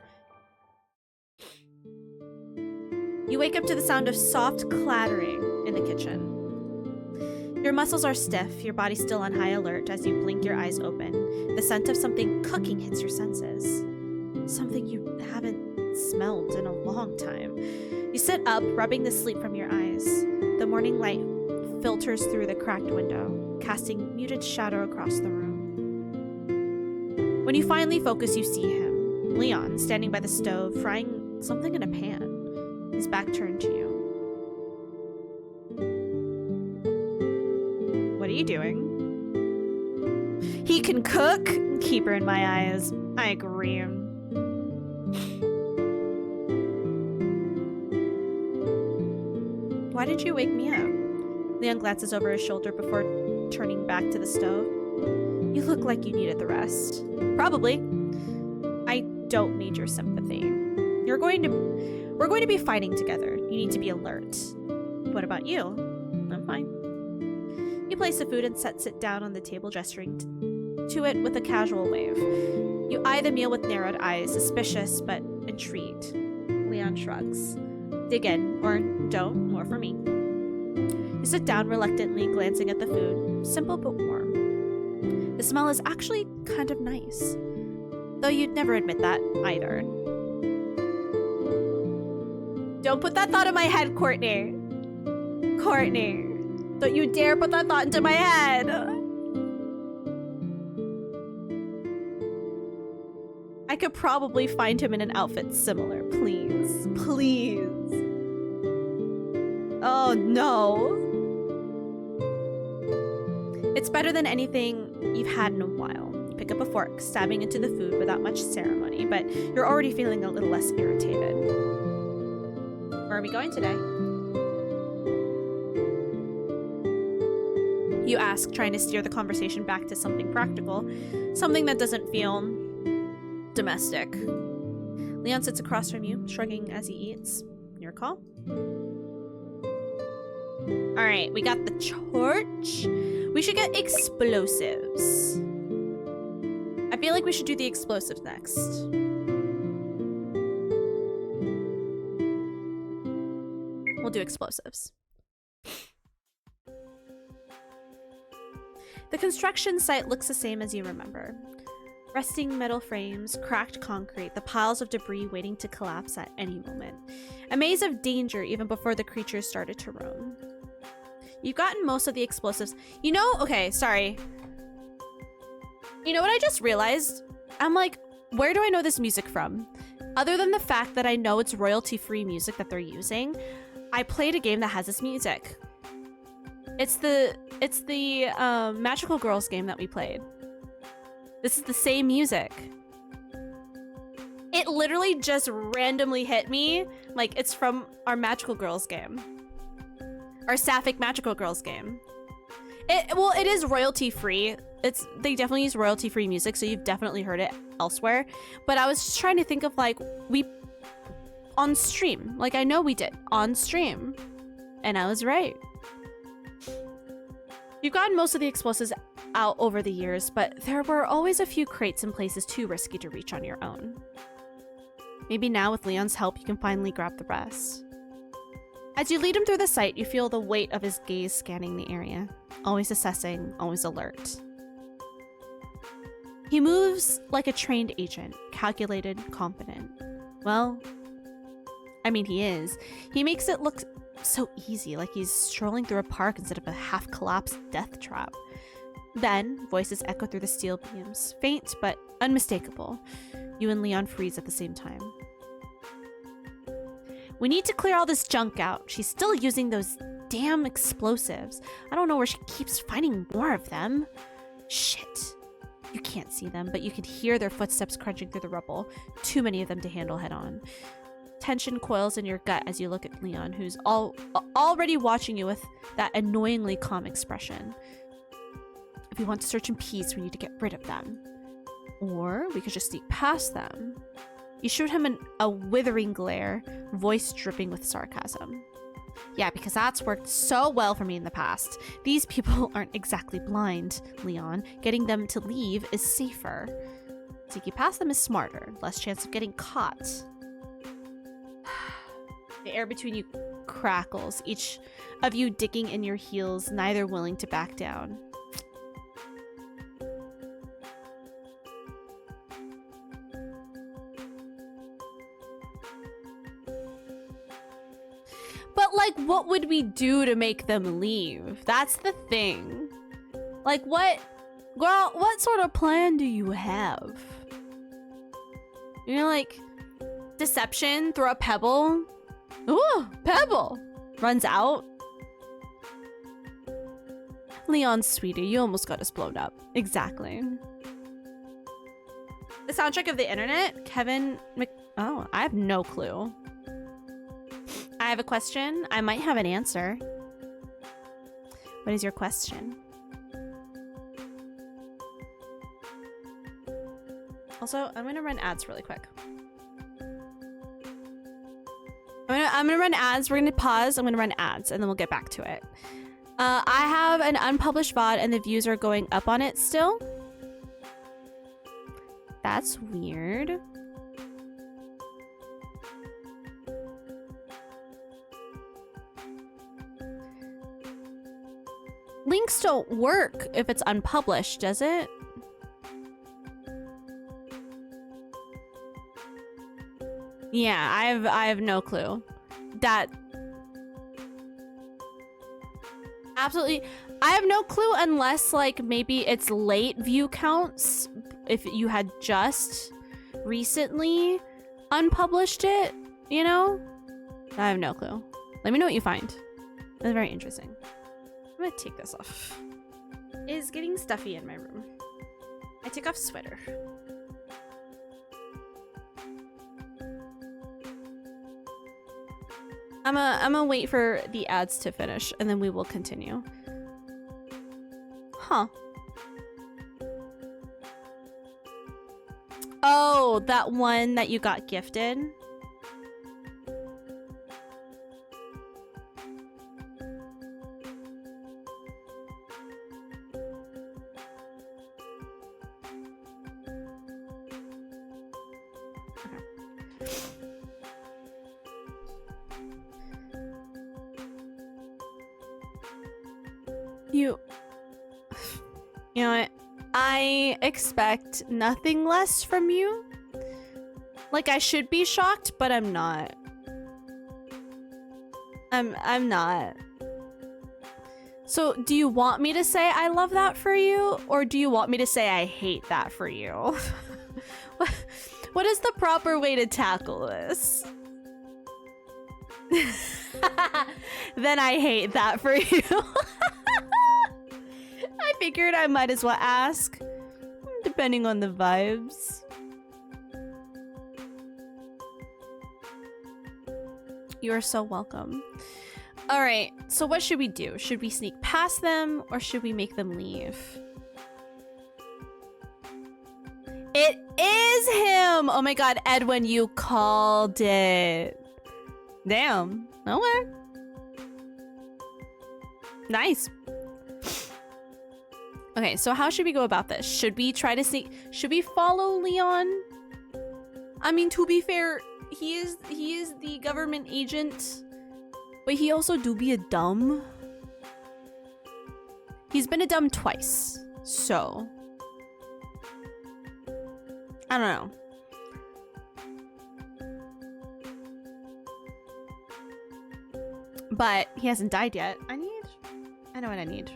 You wake up to the sound of soft clattering in the kitchen. Your muscles are stiff, your body still on high alert as you blink your eyes open. The scent of something cooking hits your senses. Something you haven't smelled in a long time. You sit up, rubbing the sleep from your eyes. The morning light filters through the cracked window, casting muted shadow across the room. When you finally focus, you see him, Leon, standing by the stove, frying something in a pan, his back turned to you. What are you doing? He can cook? Keeper in my eyes. I agree. Why didn't you wake me up? Leon glances over his shoulder before turning back to the stove. You look like you needed the rest. Probably. I don't need your sympathy. We're going to be fighting together. You need to be alert. What about you? I'm fine. You place the food and sets it down on the table, gesturing to it with a casual wave. You eye the meal with narrowed eyes, suspicious but intrigued. Leon shrugs. Dig in, or don't, more for me. You sit down reluctantly, glancing at the food. Simple but warm. The smell is actually kind of nice. Though you'd never admit that, either. Don't put that thought in my head, Courtney. Courtney. Don't you dare put that thought into my head. I could probably find him in an outfit similar. Please. Please. Oh, no. It's better than anything you've had in a while. You pick up a fork, stabbing into the food without much ceremony, but you're already feeling a little less irritated. Where are we going today? You ask, trying to steer the conversation back to something practical. Something that doesn't feel domestic. Leon sits across from you, shrugging as he eats. Your call? Alright, we got the torch. We should get explosives. I feel like we should do the explosives next. We'll do explosives. The construction site looks the same as you remember. Rusting metal frames, cracked concrete, the piles of debris waiting to collapse at any moment. A maze of danger even before the creatures started to roam. You've gotten most of the explosives. You know, okay, sorry. You know what I just realized? I'm like, where do I know this music from? Other than the fact that I know it's royalty-free music that they're using, I played a game that has this music. It's the Magical Girls game that we played. This is the same music. It literally just randomly hit me. Like, it's from our Magical Girls game. Our Sapphic Magical Girls game. Well, it is royalty-free. They definitely use royalty-free music, so you've definitely heard it elsewhere. But I was just trying to think of, like, on stream. Like, I know we did. On stream. And I was right. You've gotten most of the explosives out over the years, but there were always a few crates and places too risky to reach on your own. Maybe now with Leon's help, you can finally grab the rest. As you lead him through the site, you feel the weight of his gaze scanning the area. Always assessing, always alert. He moves like a trained agent, calculated, confident. Well, I mean, he is. He makes it look so easy, like he's strolling through a park instead of a half-collapsed death trap. Then, voices echo through the steel beams, faint but unmistakable. You and Leon freeze at the same time. We need to clear all this junk out. She's still using those damn explosives. I don't know where she keeps finding more of them. Shit. You can't see them, but you can hear their footsteps crunching through the rubble. Too many of them to handle head-on. Tension coils in your gut as you look at Leon, who's already watching you with that annoyingly calm expression. If we want to search in peace, we need to get rid of them. Or we could just sneak past them. You shoot him a withering glare, voice dripping with sarcasm. Yeah, because that's worked so well for me in the past. These people aren't exactly blind, Leon. Getting them to leave is safer. Sneaking past them is smarter, less chance of getting caught. The air between you crackles, each of you digging in your heels, neither willing to back down. But, like, what would we do to make them leave? That's the thing. Like, what... Girl, what sort of plan do you have? You know, like... Deception? Throw a pebble? Ooh, pebble! Runs out. Leon, sweetie, you almost got us blown up. Exactly. The soundtrack of the internet? Kevin Mc... Oh, I have no clue. I have a question. I might have an answer. What is your question? Also, I'm gonna run ads really quick. I'm gonna run ads. We're gonna pause. I'm gonna run ads, and then we'll get back to it. I have an unpublished VOD, and the views are going up on it still. That's weird. Links don't work if it's unpublished, does it? Yeah, I have no clue. That absolutely, I have no clue unless like maybe it's late view counts if you had just recently unpublished it, you know? I have no clue. Let me know what you find. That's very interesting. I'm gonna take this off. It is getting stuffy in my room. I take off sweater. I'm gonna wait for the ads to finish and then we will continue. Huh. Oh, that one that you got gifted? You know what? I expect nothing less from you. Like, I should be shocked, but I'm not. I'm not. So, do you want me to say I love that for you? Or do you want me to say I hate that for you? What is the proper way to tackle this? Then I hate that for you. I figured I might as well ask, depending on the vibes. You're so welcome. All right, so what should we do? Should we sneak past them or should we make them leave? It is him! Oh my god, Edwin, you called it. Damn. Okay. Nice. Okay, so how should we go about this? Should we try to sneak? Should we follow Leon? I mean, to be fair, he is the government agent, but he also do be a dumb. He's been a dumb twice, so I don't know. But he hasn't died yet. I know what I need.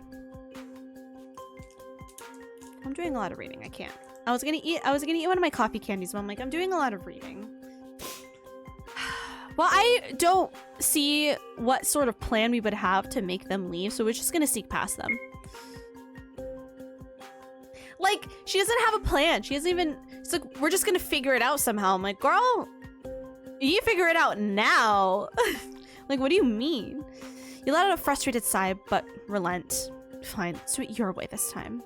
I'm doing a lot of reading. I can't. I was gonna eat one of my coffee candies, but I'm like, I'm doing a lot of reading. Well, I don't see what sort of plan we would have to make them leave, so we're just gonna sneak past them. Like, she doesn't have a plan. She doesn't even... It's like, we're just gonna figure it out somehow. I'm like, girl, you figure it out now. Like, what do you mean? You let out a frustrated sigh, but relent. Fine, let's do it your way this time.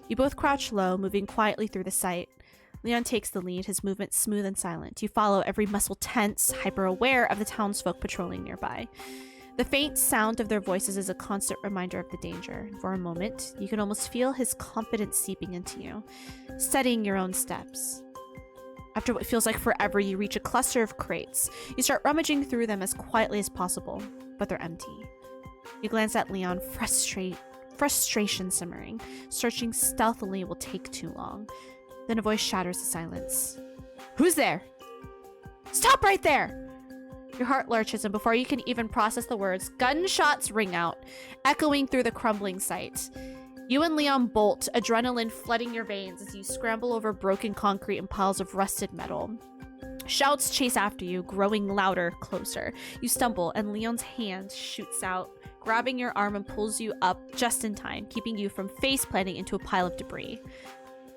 You both crouch low, moving quietly through the sight. Leon takes the lead, his movements smooth and silent. You follow, every muscle tense, hyper-aware of the townsfolk patrolling nearby. The faint sound of their voices is a constant reminder of the danger. For a moment, you can almost feel his confidence seeping into you, steadying your own steps. After what feels like forever, you reach a cluster of crates. You start rummaging through them as quietly as possible, but they're empty. You glance at Leon, frustration simmering. Searching stealthily will take too long. Then a voice shatters the silence. Who's there? Stop right there! Your heart lurches, and before you can even process the words, gunshots ring out, echoing through the crumbling site. You and Leon bolt, adrenaline flooding your veins as you scramble over broken concrete and piles of rusted metal. Shouts chase after you, growing louder, closer. You stumble, and Leon's hand shoots out, grabbing your arm and pulls you up just in time, keeping you from face-planting into a pile of debris.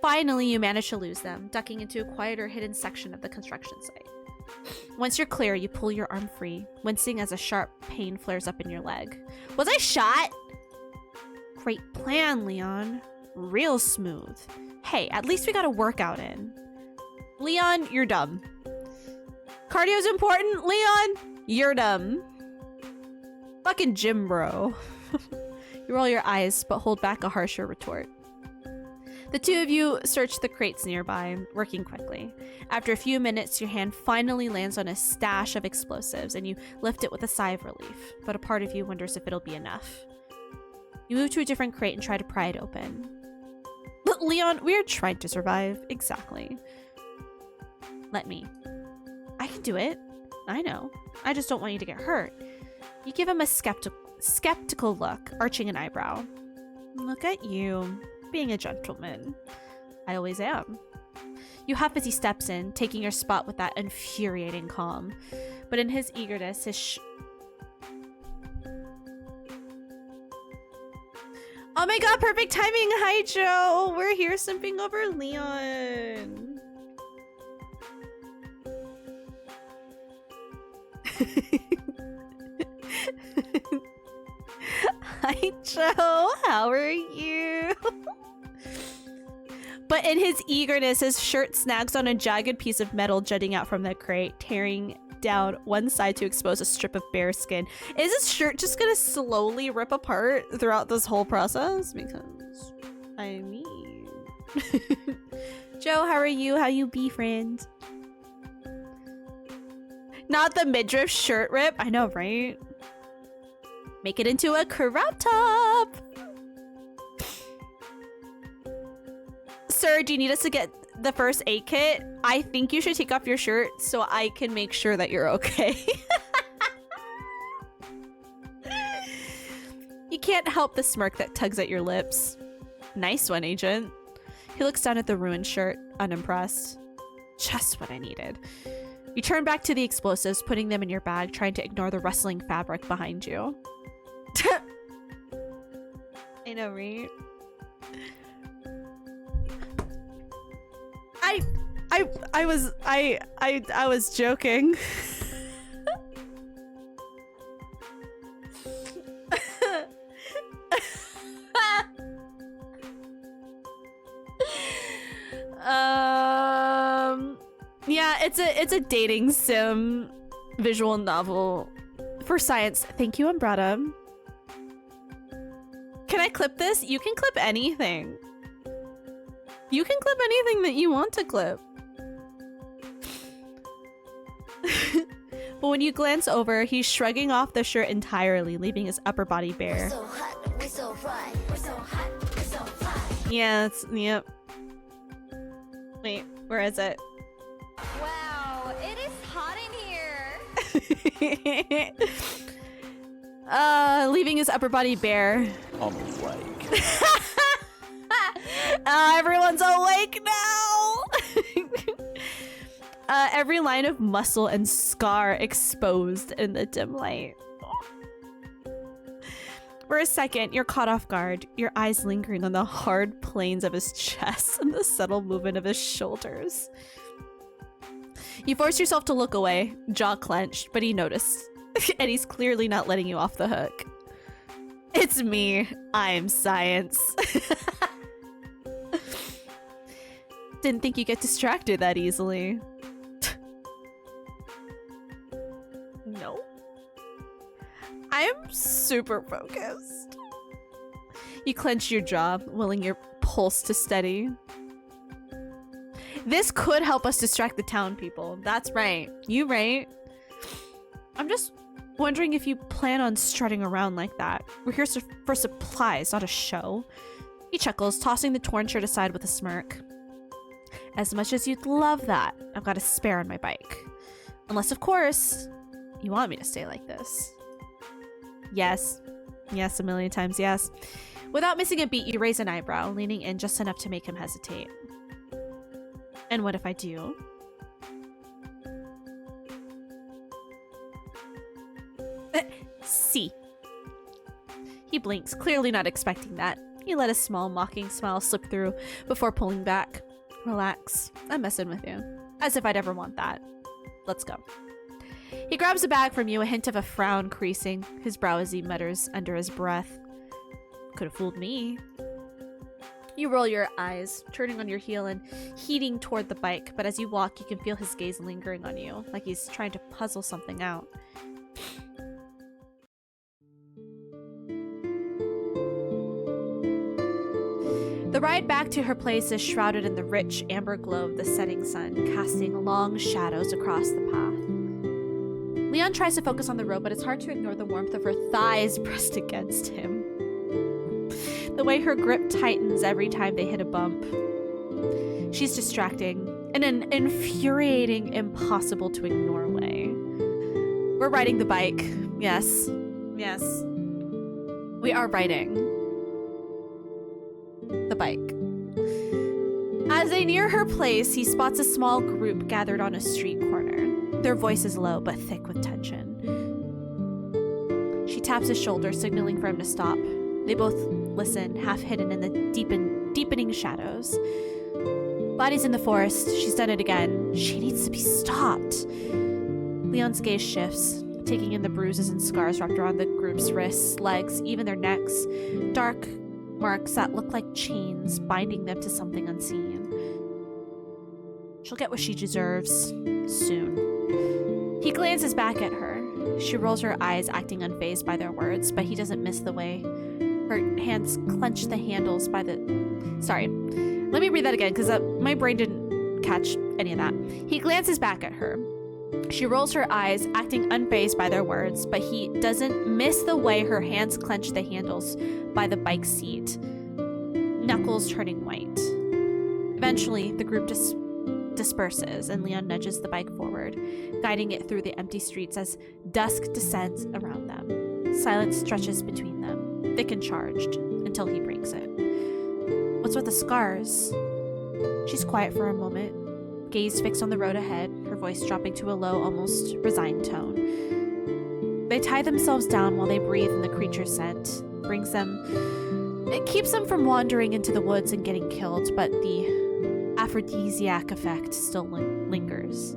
Finally, you manage to lose them, ducking into a quieter, hidden section of the construction site. Once you're clear, you pull your arm free, wincing as a sharp pain flares up in your leg. Was I shot? Great plan, Leon. Real smooth. Hey, at least we got a workout in. Leon, you're dumb. Cardio's important. Leon, you're dumb. Fucking gym bro. You roll your eyes, but hold back a harsher retort. The two of you search the crates nearby, working quickly. After a few minutes, your hand finally lands on a stash of explosives, and you lift it with a sigh of relief, but a part of you wonders if it'll be enough. You move to a different crate and try to pry it open. But Leon, we're trying to survive. Exactly. Let me. I can do it. I know. I just don't want you to get hurt. You give him a skeptical look, arching an eyebrow. Look at you. Being a gentleman. I always am. You huff as he steps in, taking your spot with that infuriating calm. But in his eagerness, oh my god, perfect timing! Hi, Joe! We're here simping over Leon. Hi, Joe. How are you? But in his eagerness, his shirt snags on a jagged piece of metal jutting out from the crate, tearing down one side to expose a strip of bare skin. Is his shirt just gonna slowly rip apart throughout this whole process? Because, I mean... Joe, how are you? How you be, friend? Not the midriff shirt rip. I know, right? Make it into a crop top. Sir, do you need us to get the first aid kit? I think you should take off your shirt so I can make sure that you're okay. You can't help the smirk that tugs at your lips. Nice one, Agent. He looks down at the ruined shirt, unimpressed. Just what I needed. You turn back to the explosives, putting them in your bag, trying to ignore the rustling fabric behind you. I know, right? I was joking. Yeah, it's a dating sim visual novel for science. Thank you, Umbrata. Can I clip this? You can clip anything. You can clip anything that you want to clip. But when you glance over, he's shrugging off the shirt entirely, leaving his upper body bare. We're so hot, we're so fly, we're so hot, we're so fly. Yeah, yep. Wait, where is it? Wow, it is hot in here. Leaving his upper body bare. I'm awake. Everyone's awake now. Every line of muscle and scar exposed in the dim light. For a second, you're caught off guard, your eyes lingering on the hard planes of his chest and the subtle movement of his shoulders. You force yourself to look away, jaw clenched, but he noticed, and he's clearly not letting you off the hook. It's me. I'm science. Didn't think you get distracted that easily. No. I am super focused. You clench your jaw, willing your pulse to steady. This could help us distract the town people. That's right. You right. I'm just wondering if you plan on strutting around like that. We're here for supplies, not a show. He chuckles, tossing the torn shirt aside with a smirk. As much as you'd love that, I've got a spare on my bike. Unless, of course, you want me to stay like this. Yes. Yes, a million times yes. Without missing a beat, you raise an eyebrow, leaning in just enough to make him hesitate. And what if I do? See. He blinks, clearly not expecting that. You let a small, mocking smile slip through before pulling back. Relax. I'm messing with you. As if I'd ever want that. Let's go. He grabs a bag from you, a hint of a frown creasing his brow as he mutters under his breath. Could have fooled me. You roll your eyes, turning on your heel and heading toward the bike, but as you walk, you can feel his gaze lingering on you, like he's trying to puzzle something out. The ride back to her place is shrouded in the rich amber glow of the setting sun, casting long shadows across the path. Leon tries to focus on the road, but it's hard to ignore the warmth of her thighs pressed against him. The way her grip tightens every time they hit a bump. She's distracting in an infuriating, impossible to ignore way. We're riding the bike. Yes. Yes. We are riding the bike. As they near her place, he spots a small group gathered on a street corner. Their voice is low, but thick with tension. She taps his shoulder, signaling for him to stop. They both listen, half hidden in the deepening shadows. Bodies in the forest. She's done it again. She needs to be stopped. Leon's gaze shifts, taking in the bruises and scars wrapped around the group's wrists, legs, even their necks. Dark marks that look like chains binding them to something unseen. She'll get what she deserves soon. He glances back at her. She rolls her eyes, acting unfazed by their words, but he doesn't miss the way her hands clench the handles by the... Sorry. Let me read that again, because my brain didn't catch any of that. He glances back at her. She rolls her eyes, acting unfazed by their words, but he doesn't miss the way her hands clench the handles by the bike seat, knuckles turning white. Eventually, the group disperses, and Leon nudges the bike forward, guiding it through the empty streets as dusk descends around them. Silence stretches between them, thick and charged, until he breaks it. What's with the scars? She's quiet for a moment, gaze fixed on the road ahead, her voice dropping to a low, almost resigned tone. They tie themselves down while they breathe in the creature's scent. It keeps them from wandering into the woods and getting killed, but the aphrodisiac effect still lingers.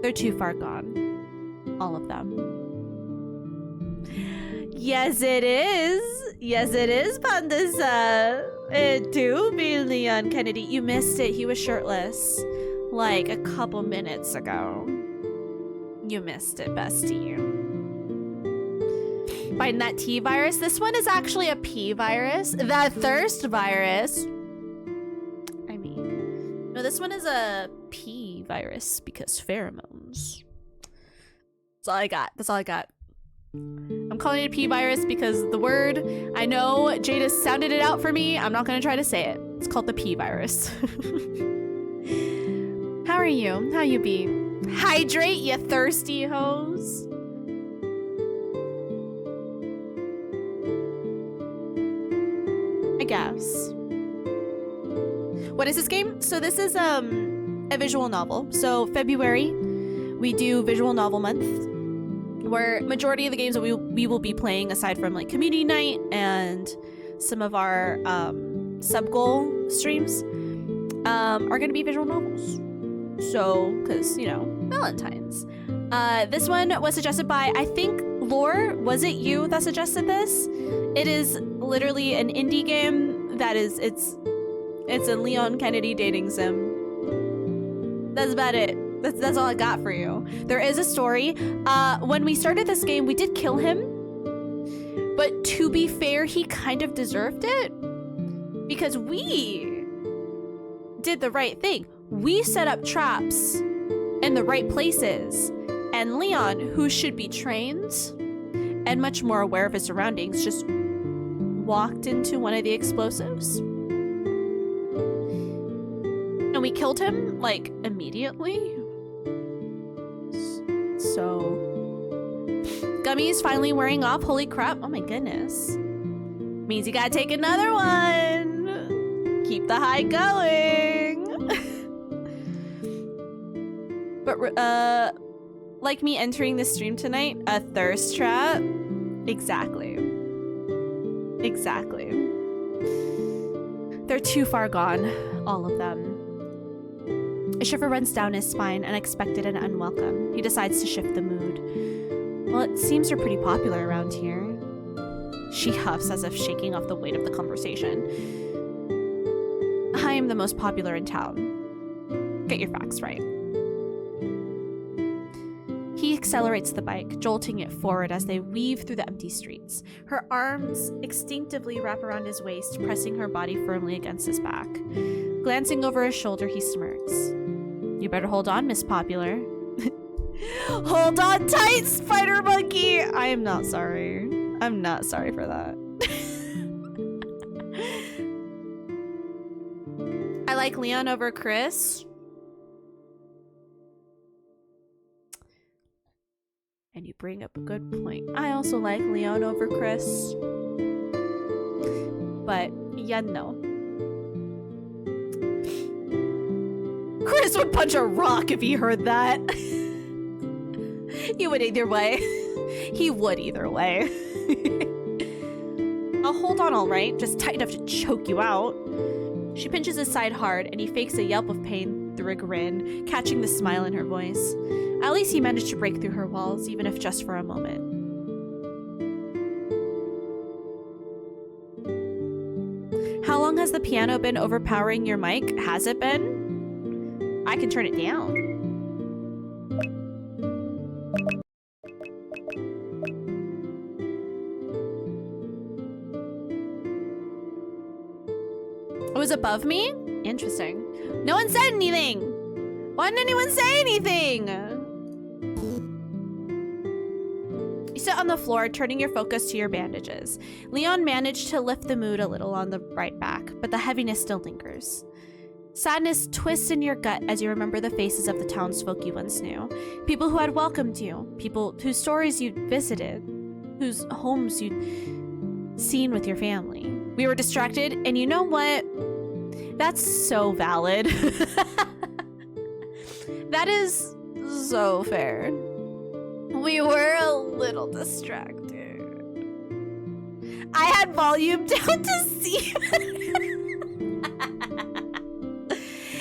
They're too far gone. All of them. Yes, it is. Yes, it is, Pandasa. It do be Leon Kennedy. You missed it. He was shirtless like a couple minutes ago. You missed it, bestie. Fighting that T virus. This one is actually a P virus. That thirst virus. I mean, no, this one is a P virus because pheromones. That's all I got. That's all I got. I'm calling it a P virus because the word, I know Jada sounded it out for me. I'm not going to try to say it. It's called the P virus. How are you? How you be? Hydrate, you thirsty hoes. I guess. What is this game? So this is a visual novel. So February, we do visual novel month, where majority of the games that we will be playing, aside from like community night and some of our sub goal streams, are going to be visual novels. So, because, you know, Valentine's. This one was suggested by, I think, Lore. Was it you that suggested this? It is literally an indie game that is, it's a Leon Kennedy dating sim. That's about it. That's all I got for you. There is a story. When we started this game, we did kill him. But to be fair, he kind of deserved it. Because we did the right thing. We set up traps in the right places. And Leon, who should be trained and much more aware of his surroundings, just walked into one of the explosives. And we killed him, like, immediately. So, Gummy is finally wearing off. Holy crap. Oh my goodness. Means you gotta take another one. Keep the high going. But, like me entering the stream tonight, a thirst trap? Exactly. Exactly. They're too far gone. All of them. A shiver runs down his spine, unexpected and unwelcome. He decides to shift the mood. Well, it seems you're pretty popular around here. She huffs as if shaking off the weight of the conversation. I am the most popular in town. Get your facts right. He accelerates the bike, jolting it forward as they weave through the empty streets. Her arms instinctively wrap around his waist, pressing her body firmly against his back. Glancing over his shoulder, he smirks. You better hold on, Miss Popular. Hold on tight, Spider Monkey! I am not sorry. I'm not sorry for that. I like Leon over Chris. And you bring up a good point. I also like Leon over Chris. But, yeah, no. Chris would punch a rock if he heard that. He would either way. He would either way. I'll hold on all right, just tight enough to choke you out. She pinches his side hard, and he fakes a yelp of pain through a grin, catching the smile in her voice. At least he managed to break through her walls, even if just for a moment. long has the piano been overpowering your mic? Has it been? I can turn it down. It was above me? Interesting. No one said anything! Why didn't anyone say anything? You sit on the floor, turning your focus to your bandages. Leon managed to lift the mood a little on the right back, but the heaviness still lingers. Sadness twists in your gut as you remember the faces of the townsfolk you once knew. People who had welcomed you. People whose stories you'd visited. Whose homes you'd seen with your family. We were distracted, and you know what? That's so valid. That is so fair. We were a little distracted. I had volume down to see.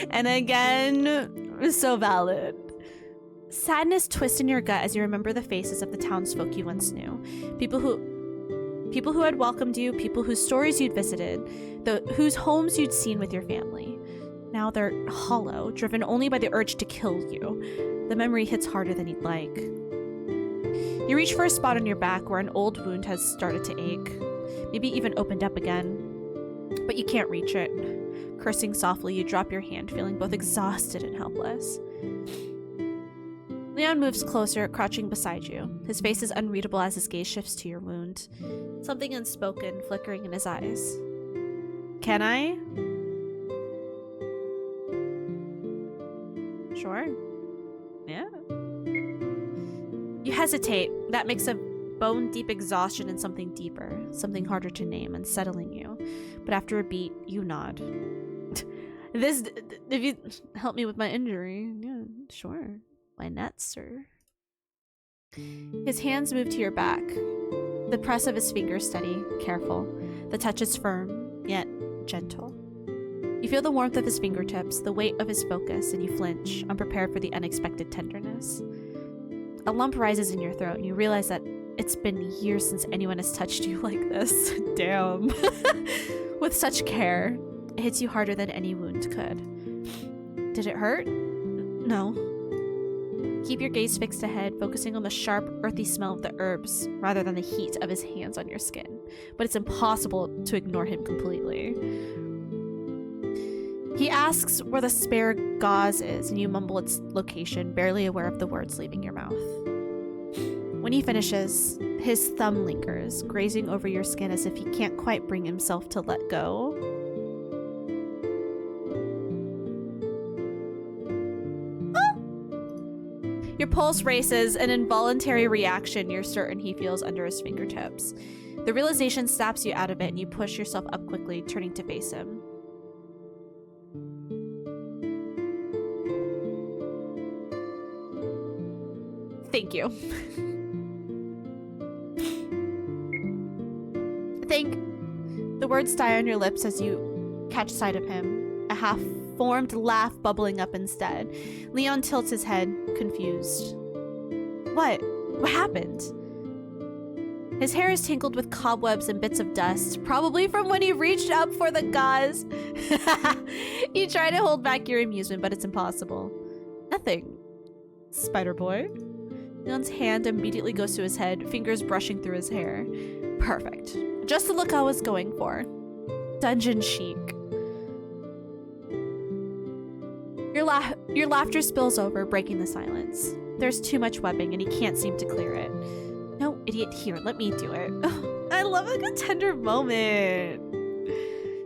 And again, so valid. Sadness twists in your gut as you remember the faces of the townsfolk you once knew. People who had welcomed you, people whose stories you'd visited, whose homes you'd seen with your family. Now they're hollow, driven only by the urge to kill you. The memory hits harder than you'd like. You reach for a spot on your back where an old wound has started to ache, maybe even opened up again, but you can't reach it. Cursing softly, you drop your hand, feeling both exhausted and helpless. Leon moves closer, crouching beside you. His face is unreadable as his gaze shifts to your wound. Something unspoken flickering in his eyes. Can I? Sure. Yeah. You hesitate. That makes a bone-deep exhaustion and something deeper, something harder to name, unsettling you. But after a beat, you nod. If you help me with my injury, yeah, sure. Why not, sir? His hands move to your back. The press of his fingers steady, careful. The touch is firm, yet gentle. You feel the warmth of his fingertips, the weight of his focus, and you flinch, unprepared for the unexpected tenderness. A lump rises in your throat, and you realize that it's been years since anyone has touched you like this. Damn. With such care. It hits you harder than any wound could. Did it hurt? No. Keep your gaze fixed ahead, focusing on the sharp, earthy smell of the herbs rather than the heat of his hands on your skin. But it's impossible to ignore him completely. He asks where the spare gauze is, and you mumble its location, barely aware of the words leaving your mouth. When he finishes, his thumb lingers, grazing over your skin as if he can't quite bring himself to let go. Your pulse races, an involuntary reaction you're certain he feels under his fingertips. The realization snaps you out of it, and you push yourself up quickly, turning to face him. Thank you. The words die on your lips as you catch sight of him, a half-formed laugh bubbling up instead. Leon tilts his head, confused. What? What happened? His hair is tangled with cobwebs and bits of dust, probably from when he reached up for the gauze. You try to hold back your amusement, but it's impossible. Nothing. Spider boy. Leon's hand immediately goes to his head, fingers brushing through his hair. Perfect. Just the look I was going for. Dungeon chic. Your laughter spills over, breaking the silence. There's too much webbing, and he can't seem to clear it. No, idiot, here, let me do it. Oh, I love like a tender moment.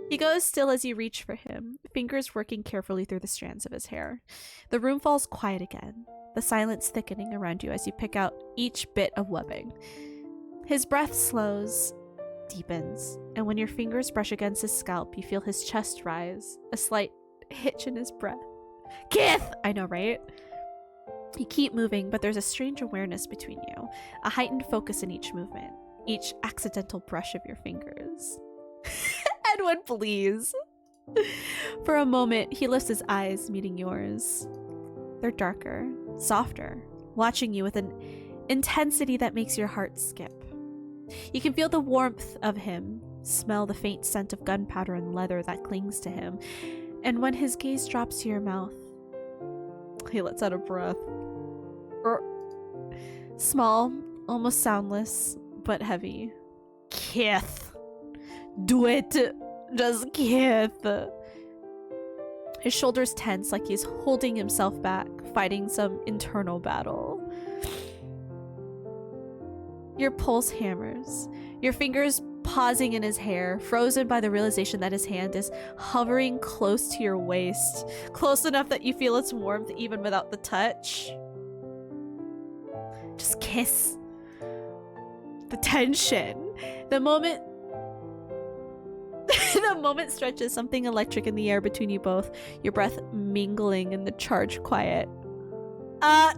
He goes still as you reach for him, fingers working carefully through the strands of his hair. The room falls quiet again, the silence thickening around you as you pick out each bit of webbing. His breath slows, deepens, and when your fingers brush against his scalp, you feel his chest rise, a slight hitch in his breath. Kith! I know, right? You keep moving, but there's a strange awareness between you, a heightened focus in each movement, each accidental brush of your fingers. Edwin, please. For a moment, he lifts his eyes, meeting yours. They're darker, softer, watching you with an intensity that makes your heart skip. You can feel the warmth of him, smell the faint scent of gunpowder and leather that clings to him. And when his gaze drops to your mouth, he lets out a breath. Small, almost soundless, but heavy. Kith. Do it. Just Kith. His shoulders tense like he's holding himself back, fighting some internal battle. Your pulse hammers, your fingers pausing in his hair, frozen by the realization that his hand is hovering close to your waist, close enough that you feel its warmth even without the touch. Just kiss. The tension. The moment the moment stretches, something electric in the air between you both, your breath mingling in the charged quiet. I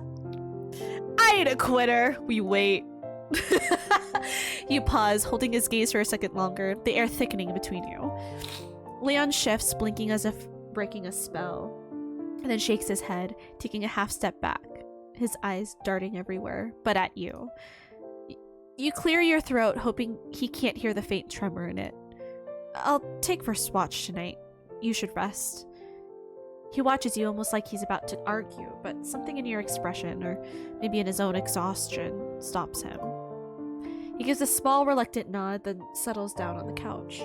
ain't a quitter. We wait. You pause, holding his gaze for a second longer, the air thickening between you. Leon shifts, blinking as if breaking a spell, and then shakes his head, taking a half step back, his eyes darting everywhere, but at you. You clear your throat, hoping he can't hear the faint tremor in it. I'll take first watch tonight. You should rest. He watches you almost like he's about to argue, but something in your expression, or maybe in his own exhaustion, stops him. He gives a small, reluctant nod, then settles down on the couch.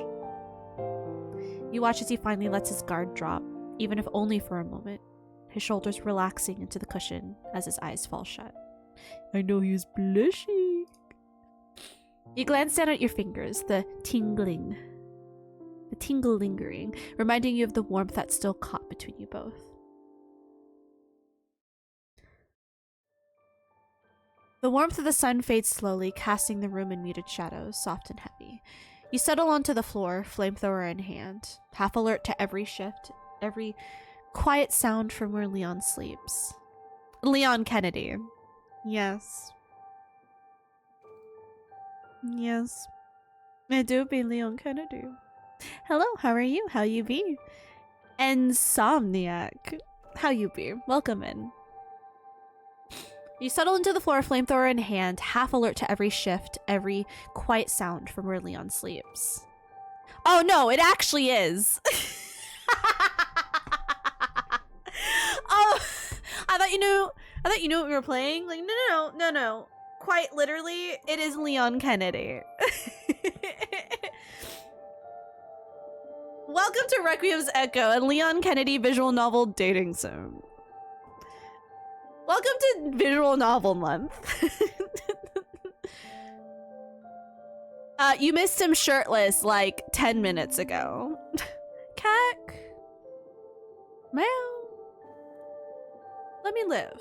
You watch as he finally lets his guard drop, even if only for a moment, his shoulders relaxing into the cushion as his eyes fall shut. I know he's blushing. You glance down at your fingers, the tingle lingering, reminding you of the warmth that still caught between you both. The warmth of the sun fades slowly, casting the room in muted shadows, soft and heavy. You settle onto the floor, flamethrower in hand, half alert to every shift, every quiet sound from where Leon sleeps. Leon Kennedy. Yes. Yes. I do be Leon Kennedy. Hello, how are you? How you be? Insomniac. How you be? Welcome in. You settle into the floor, flamethrower in hand, half alert to every shift, every quiet sound from where Leon sleeps. Oh no, it actually is. Oh, I thought you knew what we were playing. Like, no. Quite literally, it is Leon Kennedy. Welcome to Requiem's Echo, a Leon Kennedy visual novel dating sim. Welcome to Visual Novel Month. You missed him shirtless like 10 minutes ago. Cack. Meow. Let me live.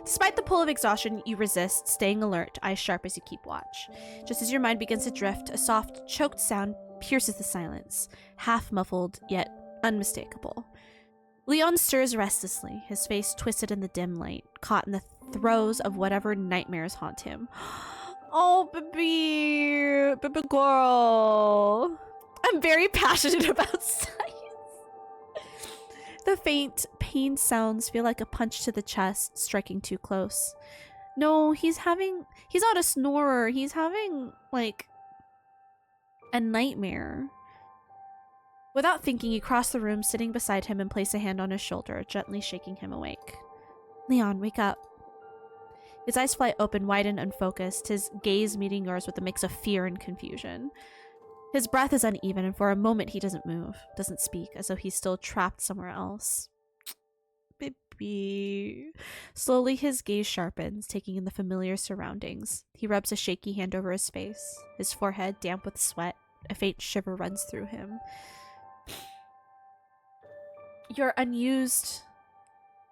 Despite the pull of exhaustion, you resist, staying alert, eyes sharp as you keep watch. Just as your mind begins to drift, a soft, choked sound pierces the silence, half muffled, yet unmistakable. Leon stirs restlessly, his face twisted in the dim light, caught in the throes of whatever nightmares haunt him. Oh, baby girl. I'm very passionate about science. The faint, pained sounds feel like a punch to the chest, striking too close. No, he's not a snorer. He's having, like, a nightmare. Without thinking, you cross the room, sitting beside him, and place a hand on his shoulder, gently shaking him awake. Leon, wake up. His eyes fly open, wide and unfocused, his gaze meeting yours with a mix of fear and confusion. His breath is uneven, and for a moment he doesn't move, doesn't speak, as though he's still trapped somewhere else. Baby. Slowly his gaze sharpens, taking in the familiar surroundings. He rubs a shaky hand over his face, his forehead damp with sweat. A faint shiver runs through him. You're unused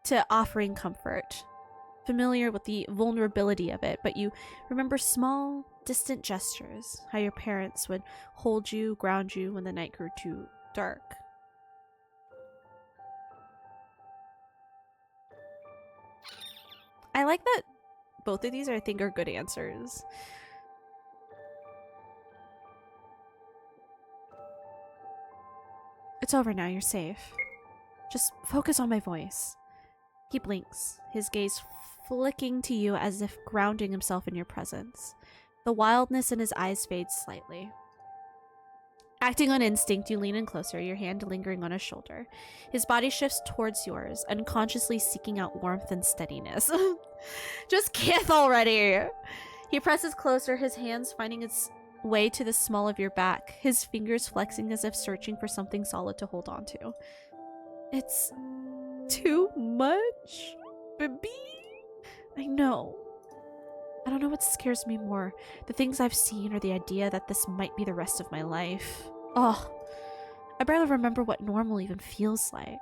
to offering comfort, familiar with the vulnerability of it, but you remember small, distant gestures, how your parents would hold you, ground you when the night grew too dark. I like that both of these I think are good answers. It's over now, you're safe. Just focus on my voice. He blinks, his gaze flicking to you as if grounding himself in your presence. The wildness in his eyes fades slightly. Acting on instinct, you lean in closer, your hand lingering on his shoulder. His body shifts towards yours, unconsciously seeking out warmth and steadiness. Just kiss already! He presses closer, his hands finding its way to the small of your back, his fingers flexing as if searching for something solid to hold on to. It's too much, baby. I know. I don't know what scares me more, the things I've seen or the idea that this might be the rest of my life. Oh, I barely remember what normal even feels like.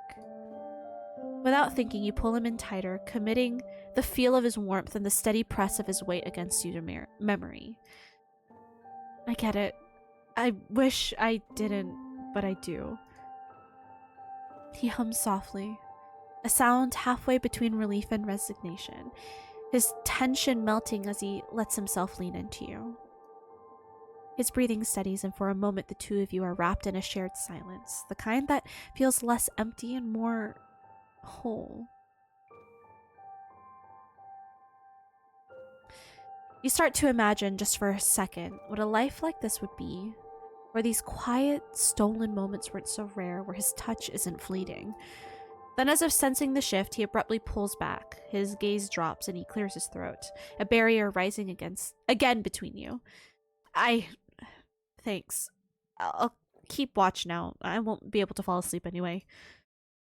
Without thinking, you pull him in tighter, committing the feel of his warmth and the steady press of his weight against you to memory. I get it. I wish I didn't, but I do. He hums softly, a sound halfway between relief and resignation, his tension melting as he lets himself lean into you. His breathing steadies, and for a moment the two of you are wrapped in a shared silence, the kind that feels less empty and more whole. You start to imagine, just for a second, what a life like this would be, where these quiet, stolen moments weren't so rare, where his touch isn't fleeting. Then, as if sensing the shift, he abruptly pulls back. His gaze drops and he clears his throat, a barrier rising again between you. Thanks. I'll keep watch now. I won't be able to fall asleep anyway.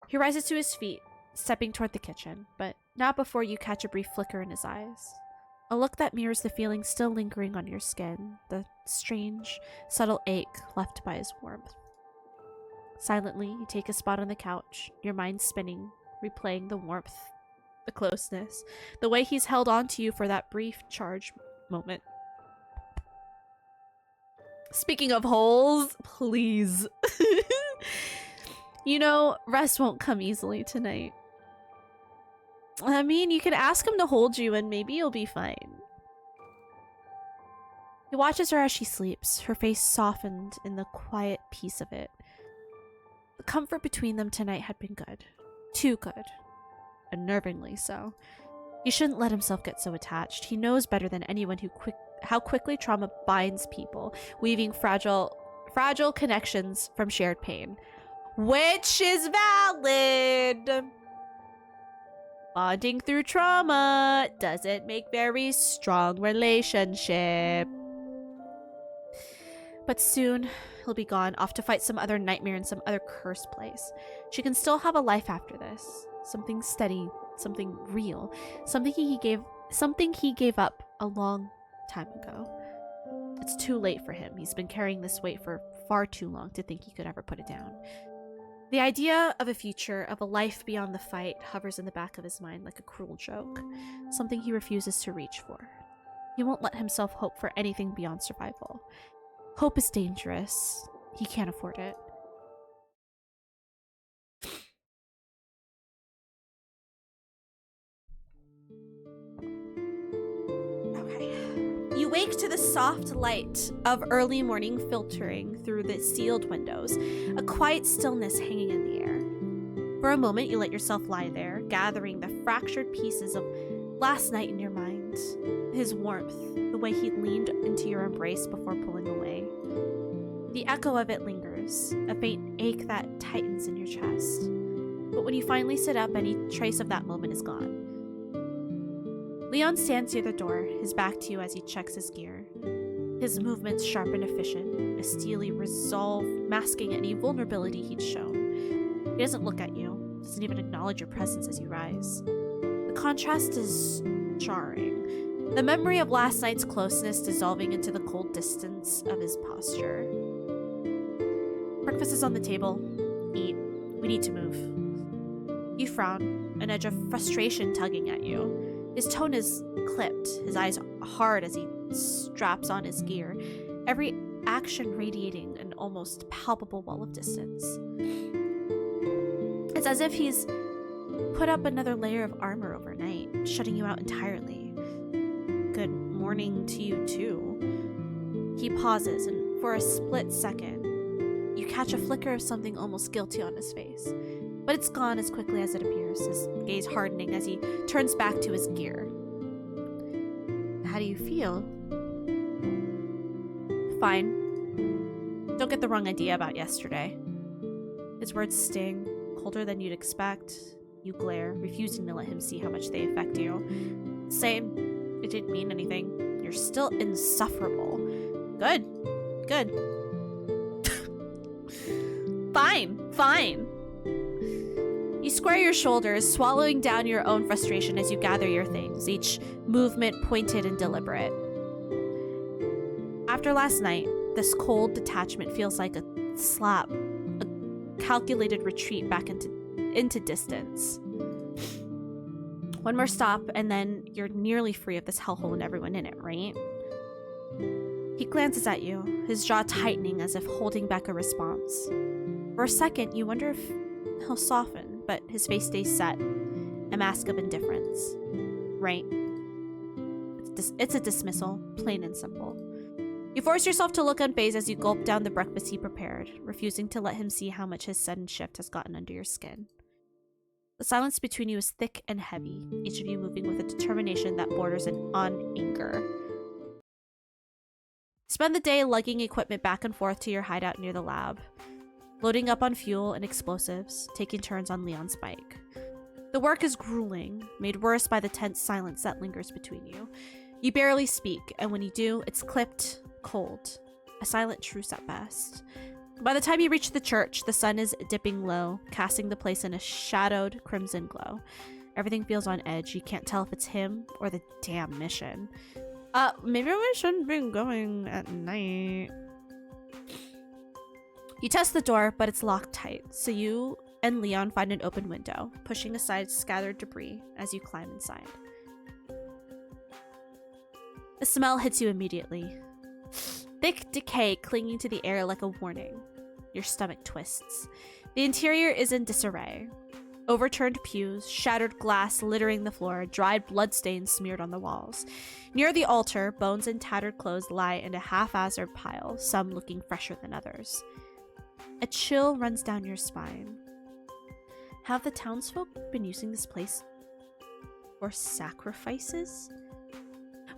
He rises to his feet, stepping toward the kitchen, but not before you catch a brief flicker in his eyes. A look that mirrors the feeling still lingering on your skin, the strange, subtle ache left by his warmth. Silently, you take a spot on the couch, your mind spinning, replaying the warmth, the closeness, the way he's held on to you for that brief charge moment. Speaking of holes, please. You know, rest won't come easily tonight. I mean, you can ask him to hold you and maybe you'll be fine. He watches her as she sleeps, her face softened in the quiet peace of it. The comfort between them tonight had been good. Too good. Unnervingly so. He shouldn't let himself get so attached. He knows better than anyone how quickly trauma binds people, weaving fragile connections from shared pain. Which is valid! Bonding through trauma doesn't make very strong relationship. But soon, he'll be gone, off to fight some other nightmare in some other cursed place. She can still have a life after this. Something steady, something real, something he gave up a long time ago. It's too late for him. He's been carrying this weight for far too long to think he could ever put it down. The idea of a future, of a life beyond the fight, hovers in the back of his mind like a cruel joke, something he refuses to reach for. He won't let himself hope for anything beyond survival. Hope is dangerous. He can't afford it. Okay. You wake to the soft light of early morning filtering through the sealed windows, a quiet stillness hanging in the air. For a moment, you let yourself lie there, gathering the fractured pieces of last night in your mind. His warmth, the way he leaned into your embrace before pulling away. The echo of it lingers, a faint ache that tightens in your chest. But when you finally sit up, any trace of that moment is gone. Leon stands near the door, his back to you as he checks his gear. His movements sharp and efficient, a steely resolve masking any vulnerability he'd shown. He doesn't look at you, doesn't even acknowledge your presence as you rise. The contrast is jarring, the memory of last night's closeness dissolving into the cold distance of his posture. Breakfast is on the table. Eat. We need to move. You frown, an edge of frustration tugging at you. His tone is clipped, his eyes hard as he straps on his gear, every action radiating an almost palpable wall of distance. It's as if he's put up another layer of armor overnight, shutting you out entirely. Good morning to you, too. He pauses, and for a split second, you catch a flicker of something almost guilty on his face. But it's gone as quickly as it appears, his gaze hardening as he turns back to his gear. How do you feel? Fine. Don't get the wrong idea about yesterday. His words sting, colder than you'd expect. You glare, refusing to let him see how much they affect you. Same. It didn't mean anything. You're still insufferable. Good. Good. Fine. Fine. You square your shoulders, swallowing down your own frustration as you gather your things, each movement pointed and deliberate. After last night, this cold detachment feels like a slap, a calculated retreat back into distance. One more stop, and then you're nearly free of this hellhole and everyone in it, right? He glances at you, his jaw tightening as if holding back a response. For a second, you wonder if he'll soften, but his face stays set, a mask of indifference. Right? It's a dismissal, plain and simple. You force yourself to look unfazed as you gulp down the breakfast he prepared, refusing to let him see how much his sudden shift has gotten under your skin. The silence between you is thick and heavy, each of you moving with a determination that borders on anger. Spend the day lugging equipment back and forth to your hideout near the lab, loading up on fuel and explosives, taking turns on Leon's bike. The work is grueling, made worse by the tense silence that lingers between you. You barely speak, and when you do, it's clipped, cold, a silent truce at best. By the time you reach the church, the sun is dipping low, casting the place in a shadowed crimson glow. Everything feels on edge. You can't tell if it's him or the damn mission. Maybe we shouldn't be going at night. You test the door, but it's locked tight, so you and Leon find an open window, pushing aside scattered debris as you climb inside. The smell hits you immediately. Thick decay clinging to the air like a warning. Your stomach twists. The interior is in disarray. Overturned pews, shattered glass littering the floor, dried bloodstains smeared on the walls. Near the altar, bones and tattered clothes lie in a haphazard pile, some looking fresher than others. A chill runs down your spine. Have the townsfolk been using this place for sacrifices?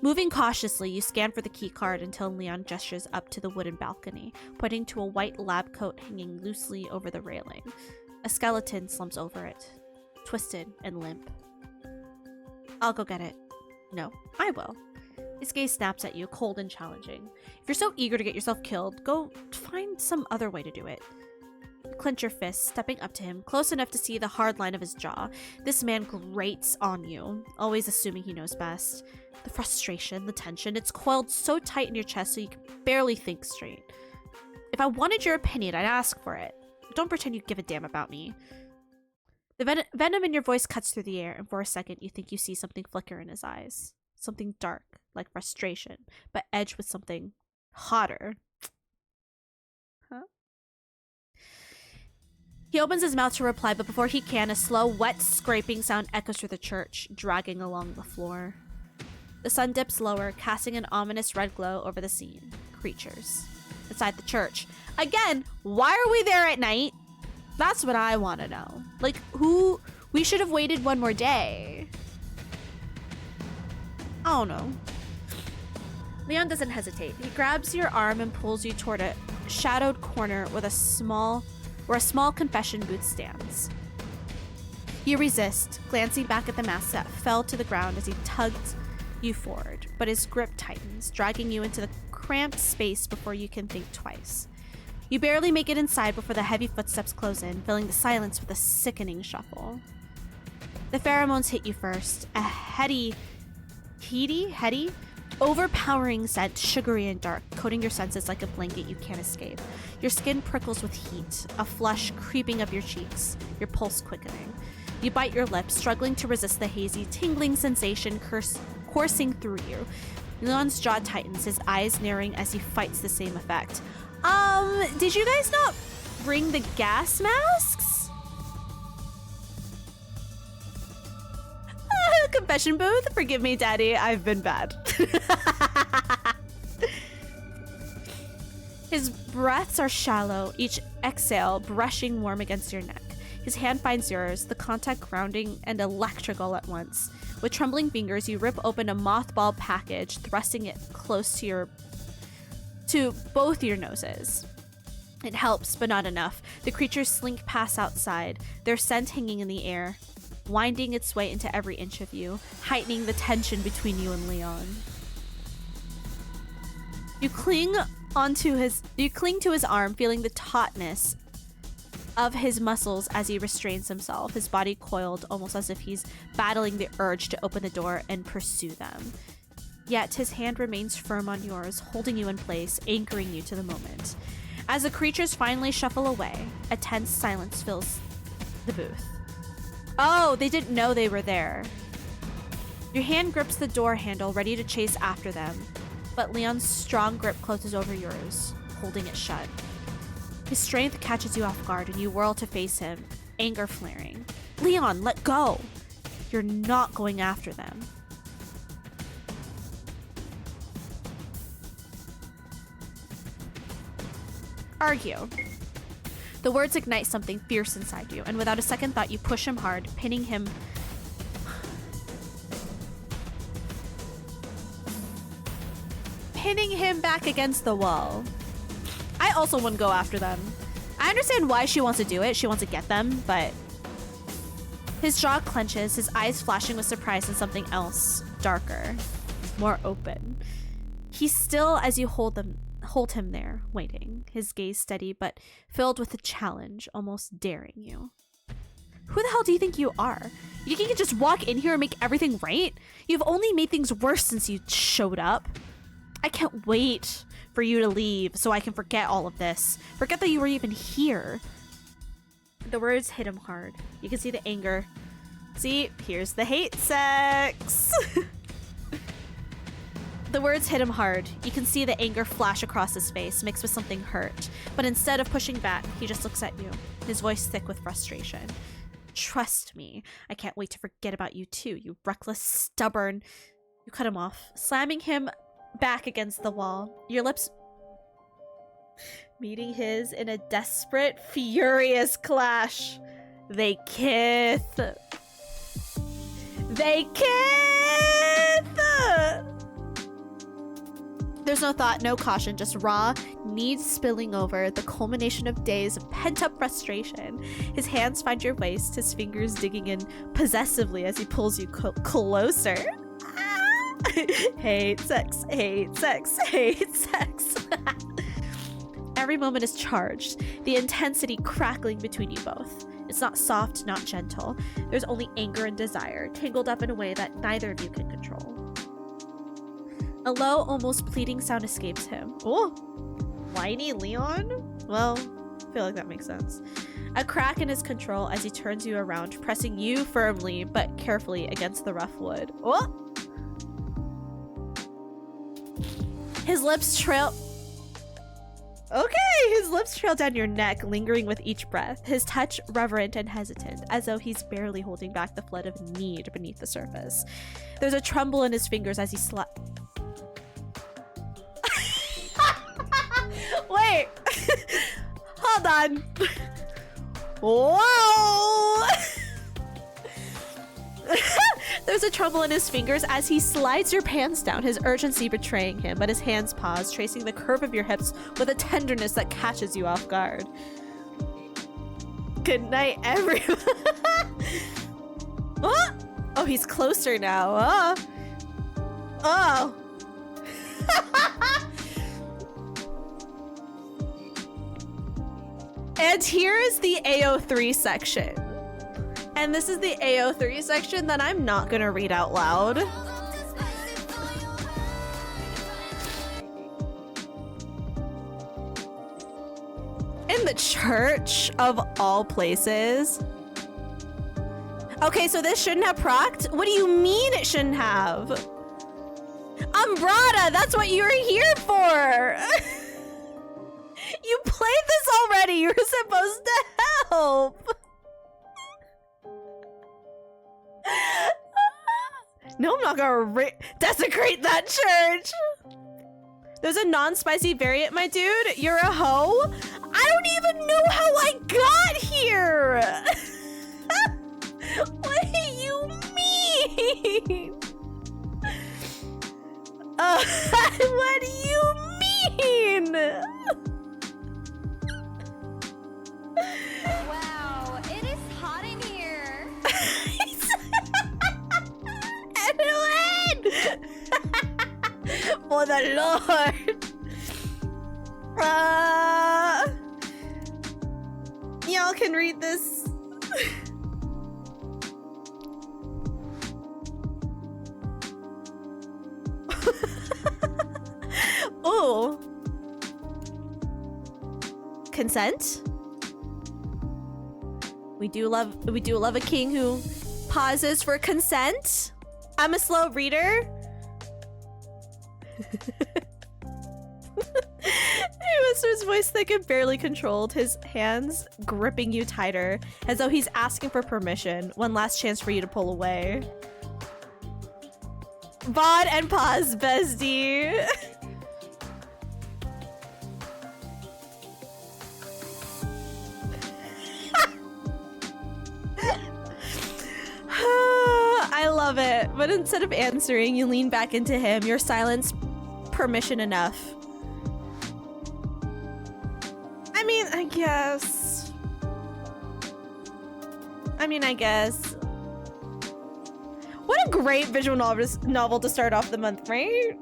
Moving cautiously, you scan for the key card until Leon gestures up to the wooden balcony, pointing to a white lab coat hanging loosely over the railing. A skeleton slumps over it, twisted and limp. I'll go get it. No, I will. His gaze snaps at you, cold and challenging. If you're so eager to get yourself killed, go find some other way to do it. You clench your fists, stepping up to him, close enough to see the hard line of his jaw. This man grates on you, always assuming he knows best. The frustration, the tension, it's coiled so tight in your chest so you can barely think straight. If I wanted your opinion, I'd ask for it. Don't pretend you give a damn about me. The venom in your voice cuts through the air, and for a second you think you see something flicker in his eyes. Something dark, like frustration, but edged with something hotter. Huh? He opens his mouth to reply, but before he can, a slow, wet scraping sound echoes through the church, dragging along the floor. The sun dips lower, casting an ominous red glow over the scene. Creatures. Inside the church. Again, why are we there at night? That's what I want to know. Like, who... We should have waited one more day. I don't know. Leon doesn't hesitate. He grabs your arm and pulls you toward a shadowed corner where a small confession booth stands. You resist, glancing back at the mask that fell to the ground as he tugged you forward, but his grip tightens, dragging you into the cramped space before you can think twice. You barely make it inside before the heavy footsteps close in, filling the silence with a sickening shuffle. The pheromones hit you first, a heady, overpowering scent, sugary and dark, coating your senses like a blanket you can't escape. Your skin prickles with heat, a flush creeping up your cheeks, your pulse quickening. You bite your lips, struggling to resist the hazy, tingling sensation coursing through you. Leon's jaw tightens, his eyes narrowing as he fights the same effect. Did you guys not bring the gas masks? Confession booth? Forgive me, Daddy, I've been bad. His breaths are shallow, each exhale brushing warm against your neck. His hand finds yours, the contact grounding and electrical at once. With trembling fingers, you rip open a mothball package, thrusting it close to your to both your noses. It helps, but not enough. The creatures slink past outside, their scent hanging in the air, winding its way into every inch of you, heightening the tension between you and Leon. You cling to his arm, feeling the tautness of his muscles as he restrains himself, his body coiled almost as if he's battling the urge to open the door and pursue them. Yet his hand remains firm on yours, holding you in place, anchoring you to the moment. As the creatures finally shuffle away, a tense silence fills the booth. Oh, they didn't know they were there. Your hand grips the door handle, ready to chase after them, but Leon's strong grip closes over yours, holding it shut. His strength catches you off guard and you whirl to face him, anger flaring. Leon, let go! You're not going after them. Argue. The words ignite something fierce inside you, and without a second thought, you push him hard, pinning him back against the wall. I also wouldn't go after them. I understand why she wants to do it. She wants to get them, but his jaw clenches, his eyes flashing with surprise and something else, darker, more open. He's still as you hold him there, waiting, his gaze steady but filled with a challenge, almost daring you. Who the hell do you think you are? You think you can just walk in here and make everything right? You've only made things worse since you showed up. I can't wait for you to leave so I can forget all of this. Forget that you were even here. The words hit him hard. You can see the anger. See, here's the hate sex. The words hit him hard. You can see the anger flash across his face, mixed with something hurt. But instead of pushing back, he just looks at you, his voice thick with frustration. Trust me, I can't wait to forget about you too, you reckless, stubborn... You cut him off, slamming him back against the wall, your lips meeting his in a desperate, furious clash. They kiss. They kiss! There's no thought, no caution, just raw need spilling over, the culmination of days of pent-up frustration. His hands find your waist, his fingers digging in possessively as he pulls you closer. Hate sex, hate sex, hate sex. Every moment is charged, the intensity crackling between you both. It's not soft, not gentle. There's only anger and desire, tangled up in a way that neither of you can control. A low, almost pleading sound escapes him. Oh, whiny Leon? Well, I feel like that makes sense. A crack in his control as he turns you around, pressing you firmly but carefully against the rough wood. Oh! His lips trail... Okay, his lips trail down your neck, lingering with each breath, his touch reverent and hesitant, as though he's barely holding back the flood of need beneath the surface. There's a tremble in his fingers as he Wait! Hold on. Whoa! There's a tremble in his fingers as he slides your pants down, his urgency betraying him, but his hands pause, tracing the curve of your hips with a tenderness that catches you off guard. Good night, everyone. Oh, he's closer now. Oh. And here is the AO3 section. And this is the AO3 section that I'm not gonna read out loud. In the church of all places. Okay, so this shouldn't have procced? What do you mean it shouldn't have? Umbrata, that's what you're here for! You played this already, you were supposed to help! No, I'm not gonna desecrate that church! There's a non-spicy variant, my dude? You're a hoe? I don't even know how I got here! What do you mean? What do you mean? Wow, it is hot in here. Edwin! For the Lord! Y'all can read this. Oh. Consent? We do love a king who pauses for consent. I'm a slow reader. Whisper's voice thick and barely controlled, his hands gripping you tighter, as though he's asking for permission. One last chance for you to pull away. Vaughn and pause, bestie. I love it. But instead of answering, you lean back into him, your silence permission enough. I mean, I guess. What a great visual novel to start off the month, right?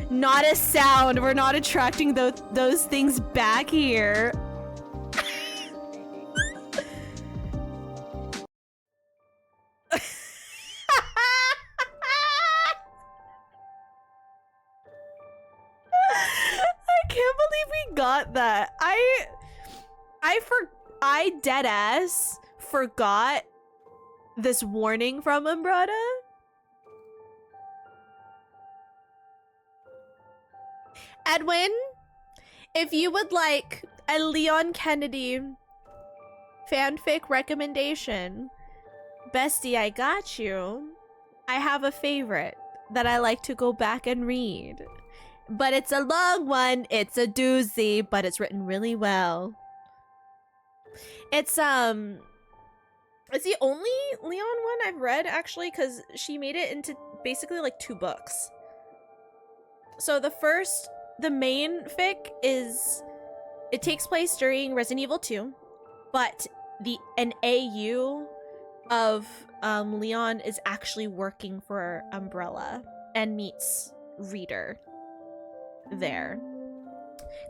Not a sound. We're not attracting those things back here. Got that. I dead ass forgot this warning from Umbrata. Edwin, if you would like a Leon Kennedy fanfic recommendation, bestie, I got you. I have a favorite that I like to go back and read. But it's a long one. It's a doozy, but it's written really well. It's the only Leon one I've read, actually, because she made it into basically like 2 books. So the main fic it takes place during Resident Evil 2, but an AU of Leon is actually working for Umbrella and meets Reader there.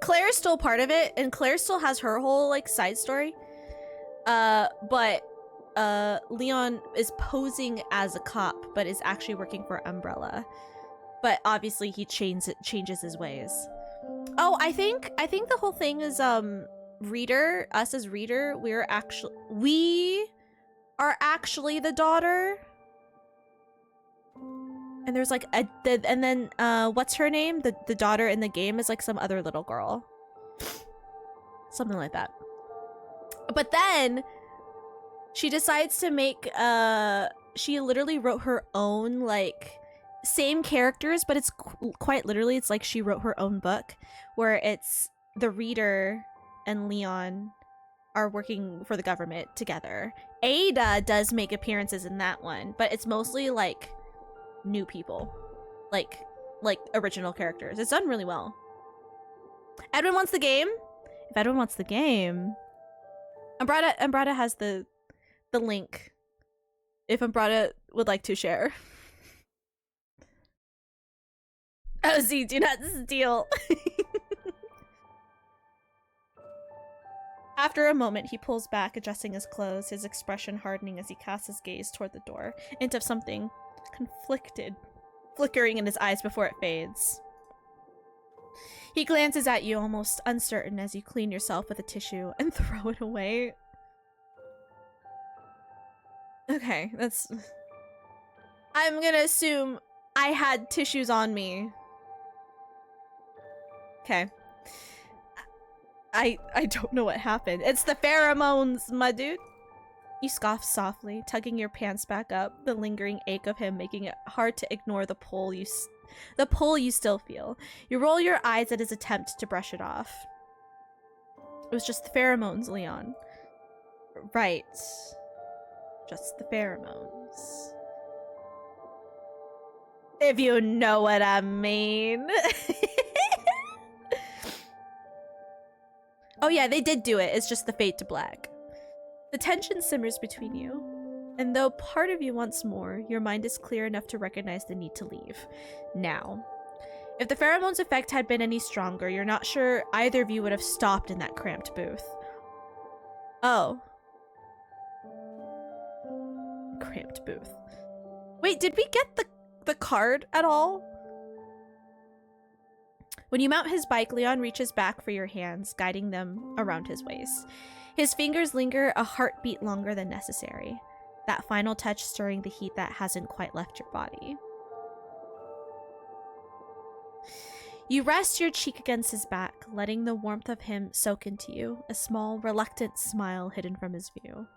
Claire's still part of it, and Claire still has her whole like side story. But Leon is posing as a cop, but is actually working for Umbrella. But obviously he changes his ways. Oh, I think the whole thing is Reader, us as Reader, we are actually the daughter. And there's like and then what's her name? The daughter in the game is like some other little girl. Something like that. But then she decides to make she literally wrote her own like same characters, but it's quite literally it's like she wrote her own book where it's the Reader and Leon are working for the government together. Ada does make appearances in that one, but it's mostly like new people, like original characters. It's done really well. Edwin wants the game. If Edwin wants the game, Umbrata has the link. If Umbrata would like to share. Oh, see, do not steal. After a moment, he pulls back, adjusting his clothes, his expression hardening as he casts his gaze toward the door, into something conflicted, flickering in his eyes before it fades. He glances at you, almost uncertain, as you clean yourself with a tissue and throw it away. Okay, that's... I'm gonna assume I had tissues on me. Okay. I don't know what happened. It's the pheromones, my dude. You scoff softly, tugging your pants back up, the lingering ache of him making it hard to ignore the pull you still feel. You roll your eyes at his attempt to brush it off. It was just the pheromones, Leon. Right. Just the pheromones. If you know what I mean. Oh yeah, they did do it. It's just the fade to black. The tension simmers between you. And though part of you wants more, your mind is clear enough to recognize the need to leave. Now. If the pheromones effect had been any stronger, you're not sure either of you would have stopped in that cramped booth. Oh. Cramped booth. Wait, did we get the card at all? When you mount his bike, Leon reaches back for your hands, guiding them around his waist. His fingers linger a heartbeat longer than necessary. That final touch stirring the heat that hasn't quite left your body. You rest your cheek against his back, letting the warmth of him soak into you, a small, reluctant smile hidden from his view.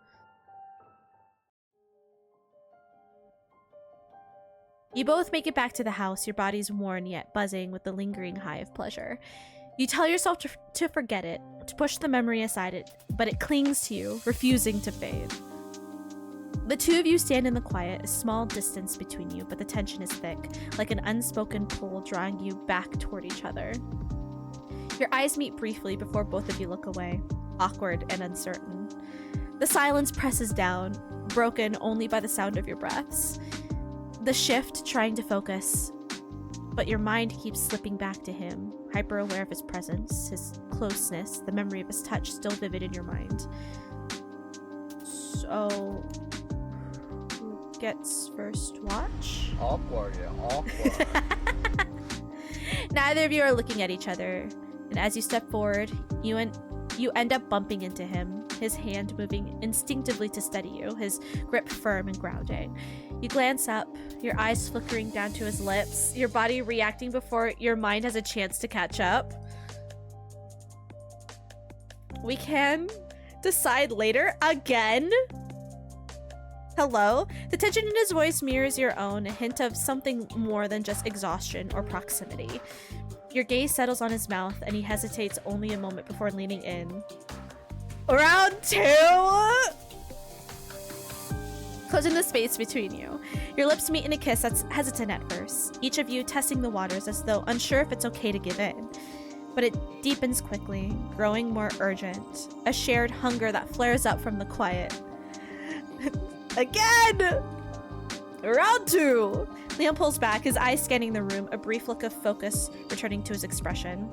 You both make it back to the house, your bodies worn yet buzzing with the lingering high of pleasure. You tell yourself to forget it, to push the memory aside, but it clings to you, refusing to fade. The two of you stand in the quiet, a small distance between you, but the tension is thick, like an unspoken pull drawing you back toward each other. Your eyes meet briefly before both of you look away, awkward and uncertain. The silence presses down, broken only by the sound of your breaths. The shift, trying to focus, but your mind keeps slipping back to him, hyper aware of his presence, his closeness, the memory of his touch still vivid in your mind. So, who gets first watch? Awkward, yeah, awkward. Neither of you are looking at each other, and as you step forward, you end up bumping into him, his hand moving instinctively to steady you, his grip firm and grounding. You glance up, your eyes flickering down to his lips, your body reacting before your mind has a chance to catch up. We can decide later. Again? Hello? The tension in his voice mirrors your own, a hint of something more than just exhaustion or proximity. Your gaze settles on his mouth, and he hesitates only a moment before leaning in. Round two! Closing the space between you. Your lips meet in a kiss that's hesitant at first, each of you testing the waters as though unsure if it's okay to give in. But it deepens quickly, growing more urgent, a shared hunger that flares up from the quiet. Again! Round two! Leon pulls back, his eyes scanning the room, a brief look of focus returning to his expression.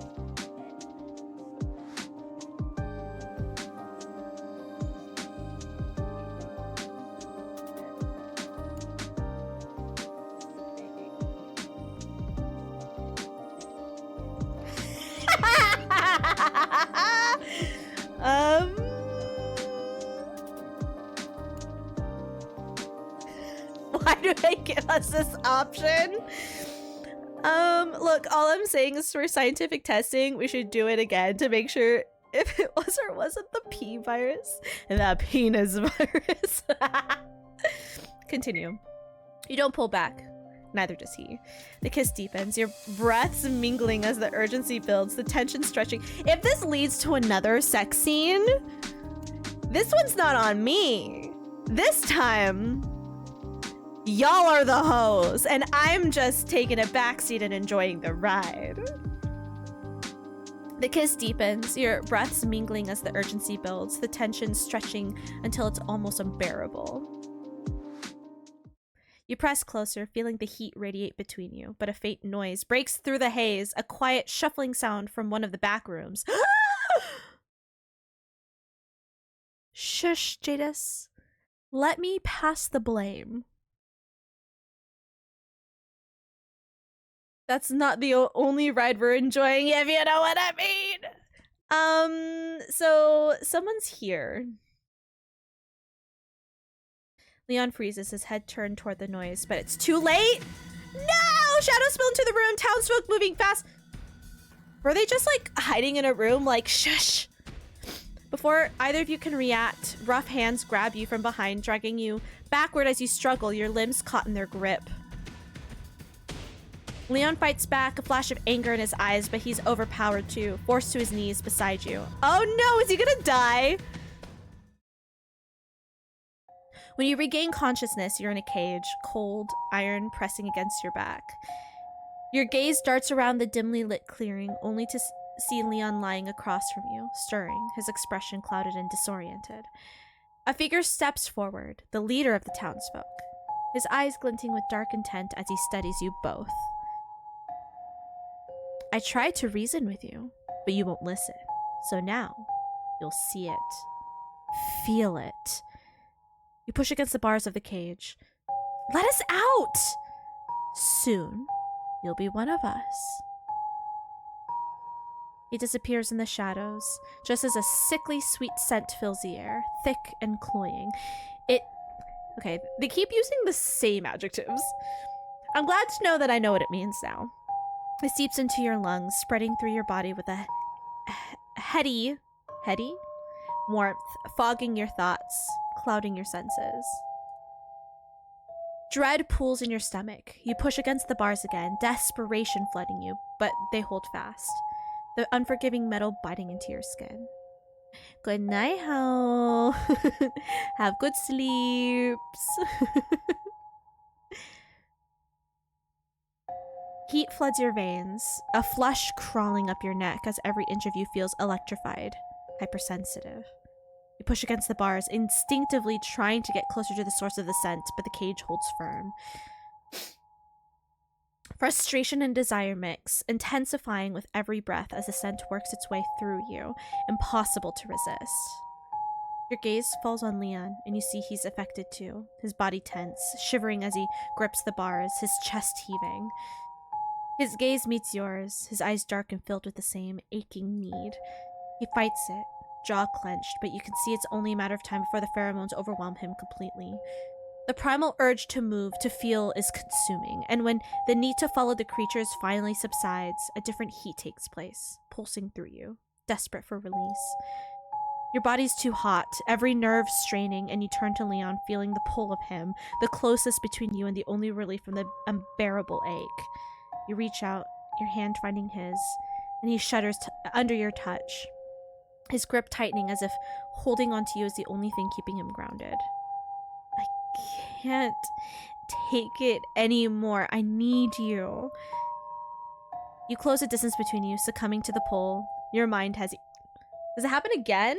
Why do they give us this option? Look, all I'm saying is for scientific testing, we should do it again to make sure if it was or wasn't the P virus. The penis virus. Continue. You don't pull back. Neither does he. The kiss deepens, your breaths mingling as the urgency builds, the tension stretching. If this leads to another sex scene, this one's not on me. This time, y'all are the hoes, and I'm just taking a backseat and enjoying the ride. The kiss deepens, your breaths mingling as the urgency builds, the tension stretching until it's almost unbearable. You press closer, feeling the heat radiate between you, but a faint noise breaks through the haze, a quiet shuffling sound from one of the back rooms. Shush, Jadis. Let me pass the blame. That's not the only ride we're enjoying, if you know what I mean. So someone's here. Leon freezes, his head turned toward the noise, but it's too late. No! Shadows spill into the room, townsfolk moving fast. Were they just like hiding in a room like shush? Before either of you can react, rough hands grab you from behind, dragging you backward as you struggle, your limbs caught in their grip. Leon fights back, a flash of anger in his eyes, but he's overpowered too, forced to his knees beside you. Oh no, is he gonna die? When you regain consciousness, you're in a cage, cold iron pressing against your back. Your gaze darts around the dimly lit clearing, only to see Leon lying across from you, stirring, his expression clouded and disoriented. A figure steps forward, the leader of the townsfolk, his eyes glinting with dark intent as he studies you both. I tried to reason with you, but you won't listen. So now, you'll see it. Feel it. You push against the bars of the cage. Let us out! Soon, you'll be one of us. He disappears in the shadows, just as a sickly sweet scent fills the air, thick and cloying. Okay, they keep using the same adjectives. I'm glad to know that I know what it means now. It seeps into your lungs, spreading through your body with a heady warmth, fogging your thoughts, clouding your senses. Dread pools in your stomach. You push against the bars again, desperation flooding you, but they hold fast. The unforgiving metal biting into your skin. Good night, ho. Have good sleeps. Heat floods your veins, a flush crawling up your neck as every inch of you feels electrified, hypersensitive. You push against the bars, instinctively trying to get closer to the source of the scent, but the cage holds firm. Frustration and desire mix, intensifying with every breath as the scent works its way through you, impossible to resist. Your gaze falls on Leon, and you see he's affected too, his body tense, shivering as he grips the bars, his chest heaving. His gaze meets yours, his eyes dark and filled with the same aching need. He fights it, jaw clenched, but you can see it's only a matter of time before the pheromones overwhelm him completely. The primal urge to move, to feel, is consuming, and when the need to follow the creatures finally subsides, a different heat takes place, pulsing through you, desperate for release. Your body's too hot, every nerve straining, and you turn to Leon, feeling the pull of him, the closest between you and the only relief from the unbearable ache. You reach out, your hand finding his, and he shudders under your touch, his grip tightening as if holding onto you is the only thing keeping him grounded. I can't take it anymore. I need you. You close the distance between you, succumbing to the pull. Your mind has... Does it happen again?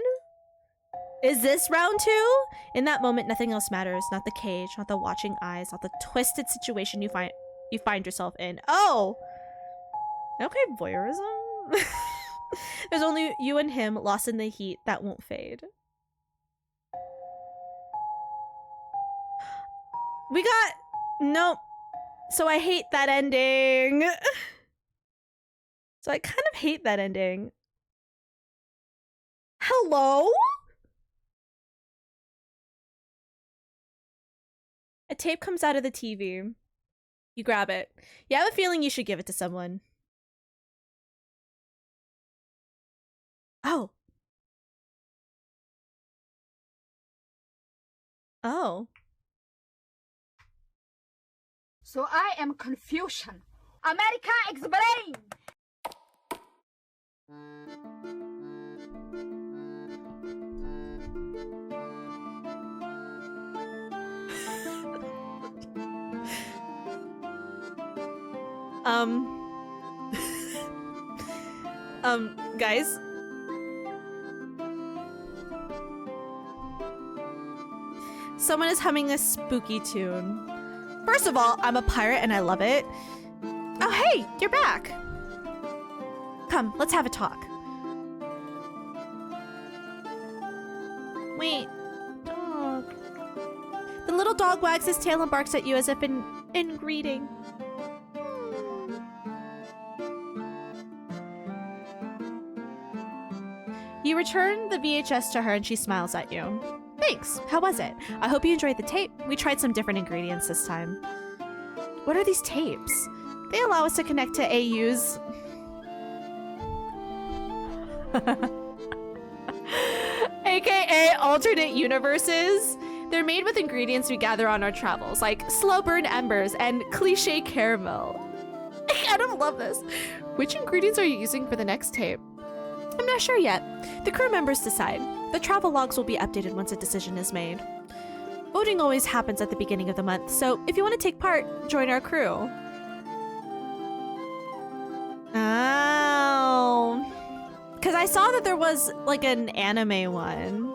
Is this round 2? In that moment, nothing else matters. Not the cage, not the watching eyes, not the twisted situation you find yourself in. Oh! Okay, voyeurism? There's only you and him lost in the heat that won't fade. We got... Nope. So I hate that ending. So I kind of hate that ending. Hello? A tape comes out of the TV. You grab it. You have a feeling you should give it to someone. Oh. Oh. So I am confusion. America, explain! Guys. Someone is humming a spooky tune. First of all, I'm a pirate and I love it. Oh, hey, you're back. Come, let's have a talk. Wait, dog. The little dog wags his tail and barks at you as if in greeting. You return the VHS to her and she smiles at you. Thanks, how was it? I hope you enjoyed the tape. We tried some different ingredients this time. What are these tapes? They allow us to connect to AU's... AKA alternate universes. They're made with ingredients we gather on our travels, like slow burn embers and cliche caramel. I don't love this. Which ingredients are you using for the next tape? I'm not sure yet. The crew members decide. The travel logs will be updated once a decision is made. Voting always happens at the beginning of the month, so if you want to take part, join our crew. Oh. Because I saw that there was, like, an anime one.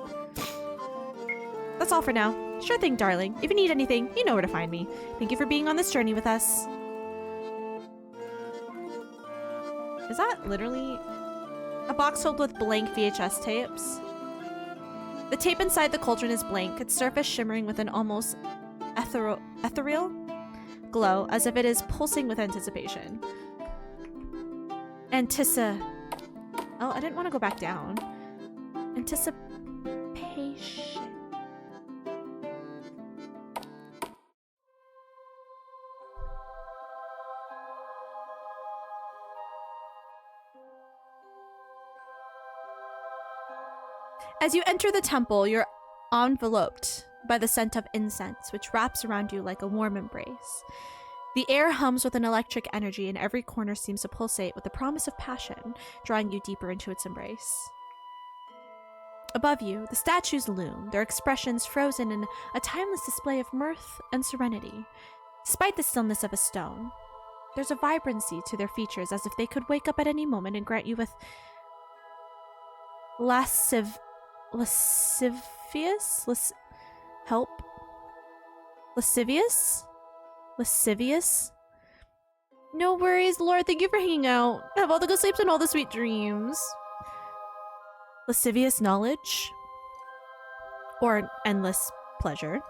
That's all for now. Sure thing, darling. If you need anything, you know where to find me. Thank you for being on this journey with us. Is that literally a box filled with blank VHS tapes? The tape inside the cauldron is blank, its surface shimmering with an almost ethereal glow, as if it is pulsing with anticipation. Oh, I didn't want to go back down. Anticipation. As you enter the temple, you're enveloped by the scent of incense, which wraps around you like a warm embrace. The air hums with an electric energy, and every corner seems to pulsate with the promise of passion, drawing you deeper into its embrace. Above you, the statues loom, their expressions frozen in a timeless display of mirth and serenity. Despite the stillness of a stone, there's a vibrancy to their features, as if they could wake up at any moment and grant you with lascivious lascivious. No worries, Lord. Thank you for hanging out. Have all the good sleeps and all the sweet dreams. Lascivious knowledge, or endless pleasure.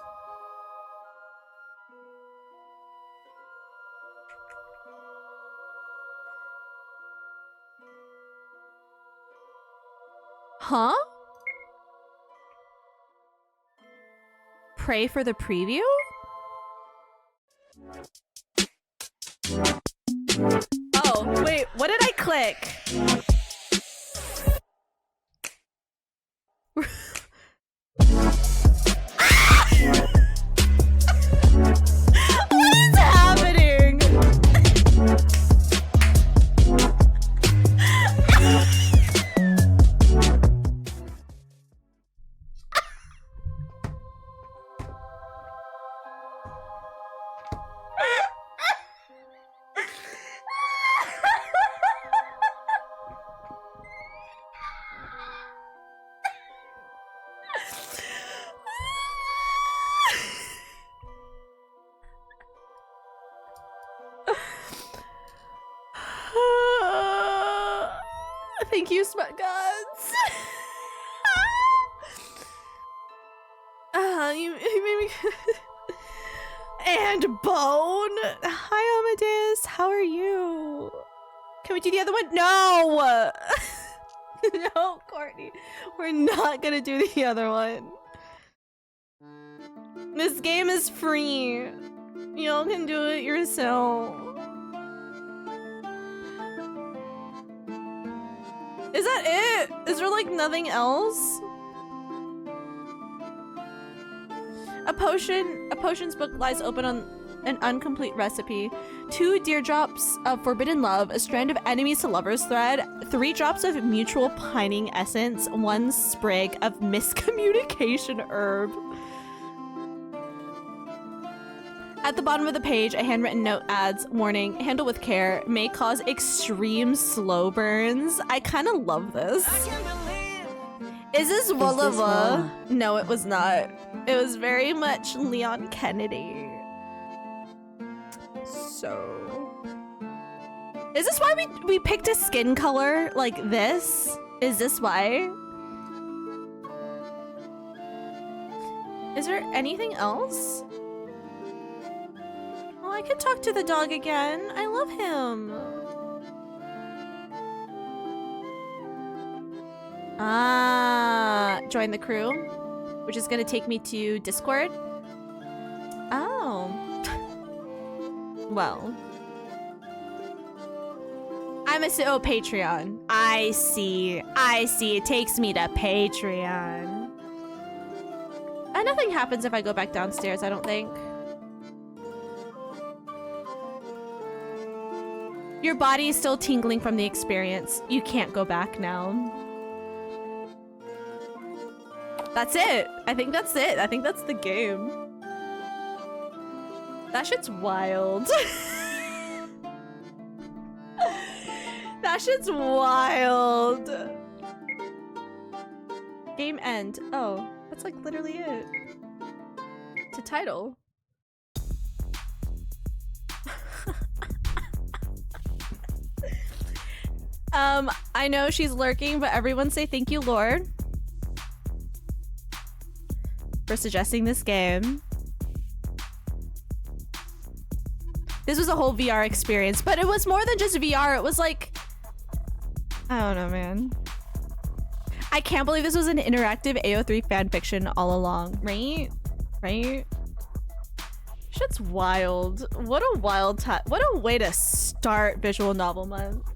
Huh? Pray for the preview? Oh, wait, what did I click? What is happening? Thank you, smart gods. You made me. And Bone. Hi, Amadeus. How are you? Can we do the other one? No. No, Courtney. We're not gonna do the other one. This game is free. Y'all can do it yourself. Is that it? Is there like nothing else? A potion's book lies open on an incomplete recipe. 2 deer drops of forbidden love, a strand of enemies to lovers thread, 3 drops of mutual pining essence, 1 sprig of miscommunication herb. At the bottom of the page, a handwritten note adds, warning, handle with care, may cause extreme slow burns. I kind of love this. Is this Wulliva? No, it was not. It was very much Leon Kennedy. So... is this why we picked a skin color like this? Is this why? Is there anything else? Oh, I can talk to the dog again. I love him. Ah, join the crew, which is gonna take me to Discord. Oh. Well. Oh, Patreon. I see. It takes me to Patreon. And nothing happens if I go back downstairs, I don't think. Your body is still tingling from the experience. You can't go back now. That's it. I think that's it. I think that's the game. That shit's wild. That shit's wild. Game end. Oh, that's like literally it. To title. I know she's lurking, but everyone say thank you, Lord, for suggesting this game. This was a whole VR experience, but it was more than just VR. It was like, I don't know, man. I can't believe this was an interactive AO3 fanfiction all along, right? Right? Shit's wild. What a wild time. What a way to start Visual Novel Month.